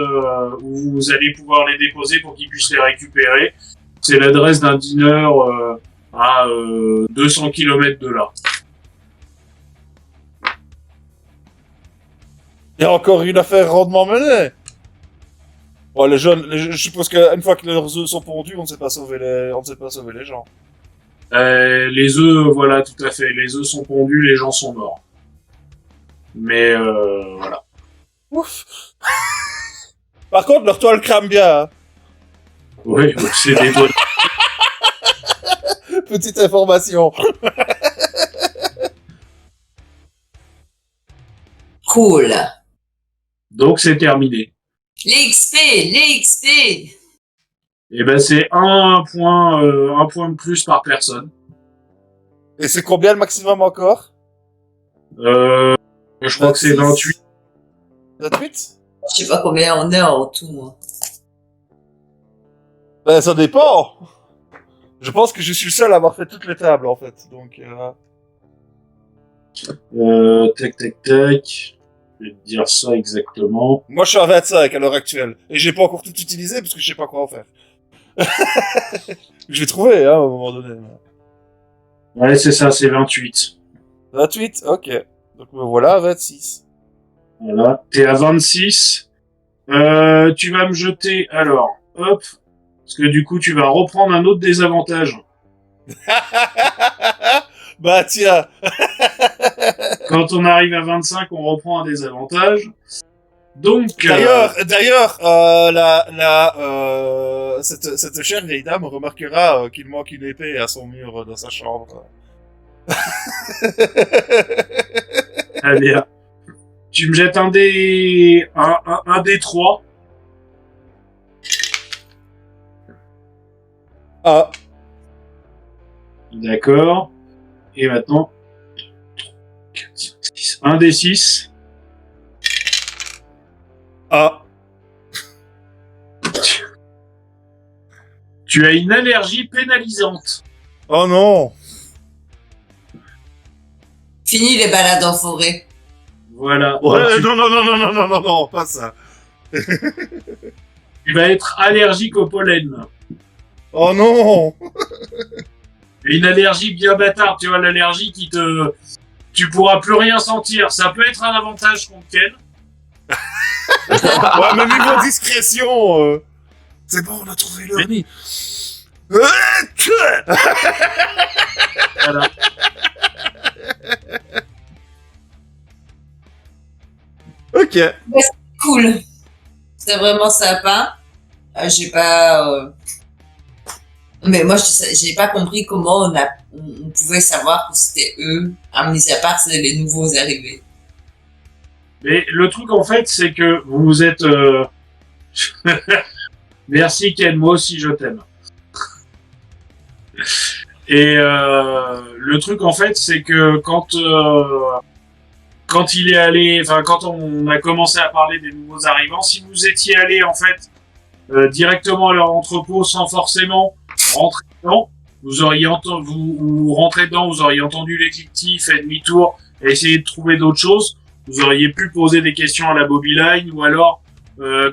où vous allez pouvoir les déposer pour qu'ils puissent les récupérer. C'est l'adresse d'un diner à 200 km de là. Il y a encore une affaire rondement menée. Bon, les jeunes, je suppose qu'une fois que leurs œufs sont pondus, on ne sait pas sauver les gens. Les œufs, voilà, tout à fait. Les œufs sont pondus, les gens sont morts. Mais voilà. Ouf. Par contre, leur toile crame bien. Hein. Oui, c'est des doigts. Petite information. Cool. Donc c'est terminé. L'XP. Et ben c'est un point de plus par personne. Et c'est combien le maximum encore? Je crois que c'est 28. 28? Je sais pas combien on est en tout, moi. Ben, ça dépend. Je pense que je suis le seul à avoir fait toutes les tables, en fait. Donc, Tac. Je vais te dire ça exactement. moi, je suis à 25 à l'heure actuelle. Et j'ai pas encore tout utilisé parce que je sais pas quoi en faire. Je vais trouver, hein, à un moment donné. Ouais, c'est ça, c'est 28. 28? Ok. Donc, me voilà à 26. Voilà. T'es à 26. Tu vas me jeter, alors, hop. Parce que du coup, tu vas reprendre un autre désavantage. Bah, tiens. Quand on arrive à 25, on reprend un désavantage. Donc, D'ailleurs, cette chère vieille dame remarquera qu'il manque une épée à son mur dans sa chambre. allez, tu me jettes un dé 3. Ah. D'accord. Et maintenant, 1 des 6. Ah. Tu as une allergie pénalisante. Oh non. Fini les balades en forêt. Voilà. Ouais, non, pas ça. Tu vas être allergique au pollen. Oh non. Une allergie bien bâtarde, tu vois, l'allergie qui te... Tu pourras plus rien sentir. Ça peut être un avantage contre Ken. Ouais, mais niveau discrétion. C'est bon, on a trouvé le nid. Voilà. Ok. Cool. C'est vraiment sympa. J'ai pas. Mais moi, j'ai pas compris comment on pouvait savoir que c'était eux, mis à part c'est les nouveaux arrivés. Mais le truc, en fait, c'est que vous êtes... Merci Ken, moi aussi je t'aime. Et le truc, en fait, c'est que quand il est allé... Enfin, quand on a commencé à parler des nouveaux arrivants, si vous étiez allé, en fait, directement à leur entrepôt sans forcément rentrer dedans, vous rentrez dedans, vous auriez entendu l'effectif, fait demi-tour et essayé de trouver d'autres choses. Vous auriez pu poser des questions à la Bobby Line, ou alors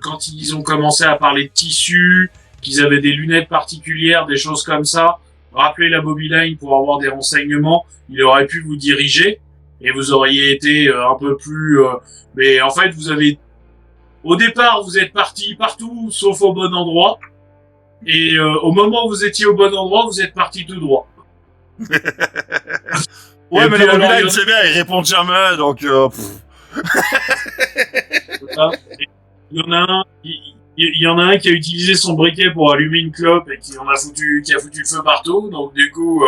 quand ils ont commencé à parler de tissu, qu'ils avaient des lunettes particulières, des choses comme ça, rappelez la Bobby Line pour avoir des renseignements. Il aurait pu vous diriger et vous auriez été un peu plus... mais en fait, au départ, vous êtes parti partout sauf au bon endroit. Et au moment où vous étiez au bon endroit, vous êtes parti tout droit. Ouais, Et mais puis, la alors, mobile, c'est bien, ils répondent jamais, donc... Il y en a un qui a utilisé son briquet pour allumer une clope et qui a foutu le feu partout. Donc du coup,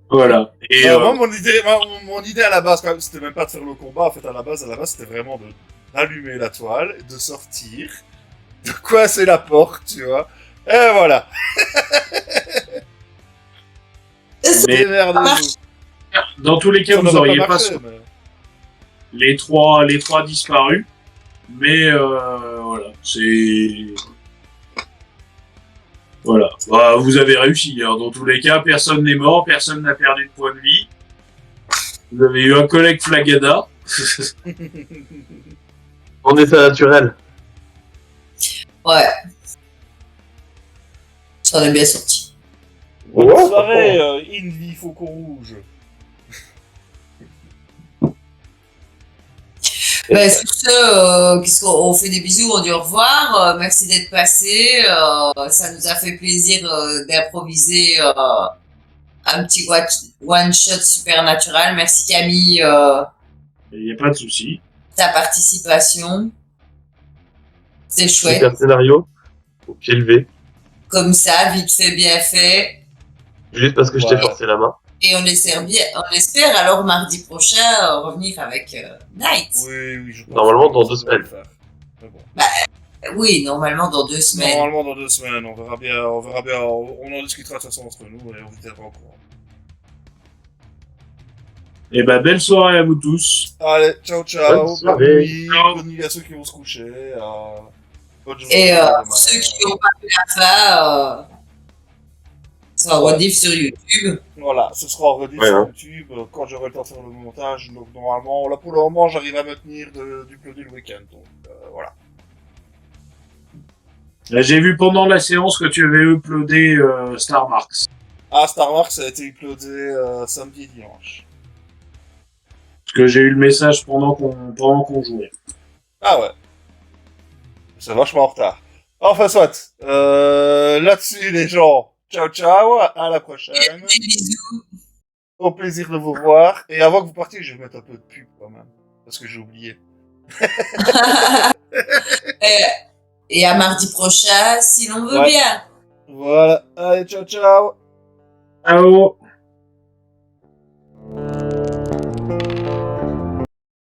voilà. Et moi, mon idée à la base, quand même, c'était même pas de faire le combat. En fait, à la base, c'était vraiment d'allumer la toile, de sortir, de coincer la porte, tu vois. Et voilà. mais Démerdez-vous. dans tous les cas, Ça vous n'aurait auriez pas marché, mais- les trois disparus. Mais voilà, c'est... Voilà. Bah, vous avez réussi. Hein. Dans tous les cas, personne n'est mort, personne n'a perdu de point de vie. Vous avez eu un collègue Flagada. En état naturel. Ouais. Ça en est bien sorti. Bonne Ouais, soirée, Invi Faucon Rouge. Sur ce, qu'est-ce qu'on fait des bisous, on dit au revoir. Merci d'être passé. Ça nous a fait plaisir d'improviser un petit one-shot supernatural. Merci Camille, Il n'y a pas de souci. ta participation. C'est chouette. Super scénario. Au pied levé. Comme ça, vite fait, bien fait. Juste parce que je t'ai Voilà. forcé la main. Et on espère alors mardi prochain revenir avec Night. Oui, je pense Normalement, que dans ça 2 devrait le semaines. faire. Mais bon. Oui, normalement dans 2 semaines. Normalement, dans 2 semaines, on verra bien, on en discutera de toute façon entre nous et on vous tiendra au courant. Et ben, belle soirée à vous tous. Allez, ciao, ciao, Bonne soirée. bonne nuit à ceux qui vont se coucher, bonne journée Et demain. pour ceux qui n'ont pas vu la fin, ça en rediff sur YouTube. Voilà, ce sera en rediff Ouais, sur hein. YouTube quand j'aurai le temps de faire le montage. Donc normalement, là pour le moment, j'arrive à me tenir d'uploader le week-end. Donc voilà. J'ai vu pendant la séance que tu avais uploadé Star Marks. Ah, Star Wars, ça a été uploadé samedi et dimanche. Parce que j'ai eu le message pendant qu'on jouait. Ah ouais. C'est vachement en retard. Enfin, soit. Là-dessus, les gens. Ciao, ciao. À la prochaine. Des bisous. Au plaisir de vous voir. Et avant que vous partiez, je vais mettre un peu de pub quand même. Parce que j'ai oublié. Et à mardi prochain, si l'on veut Ouais. bien. Voilà. Allez, ciao, ciao. Ciao.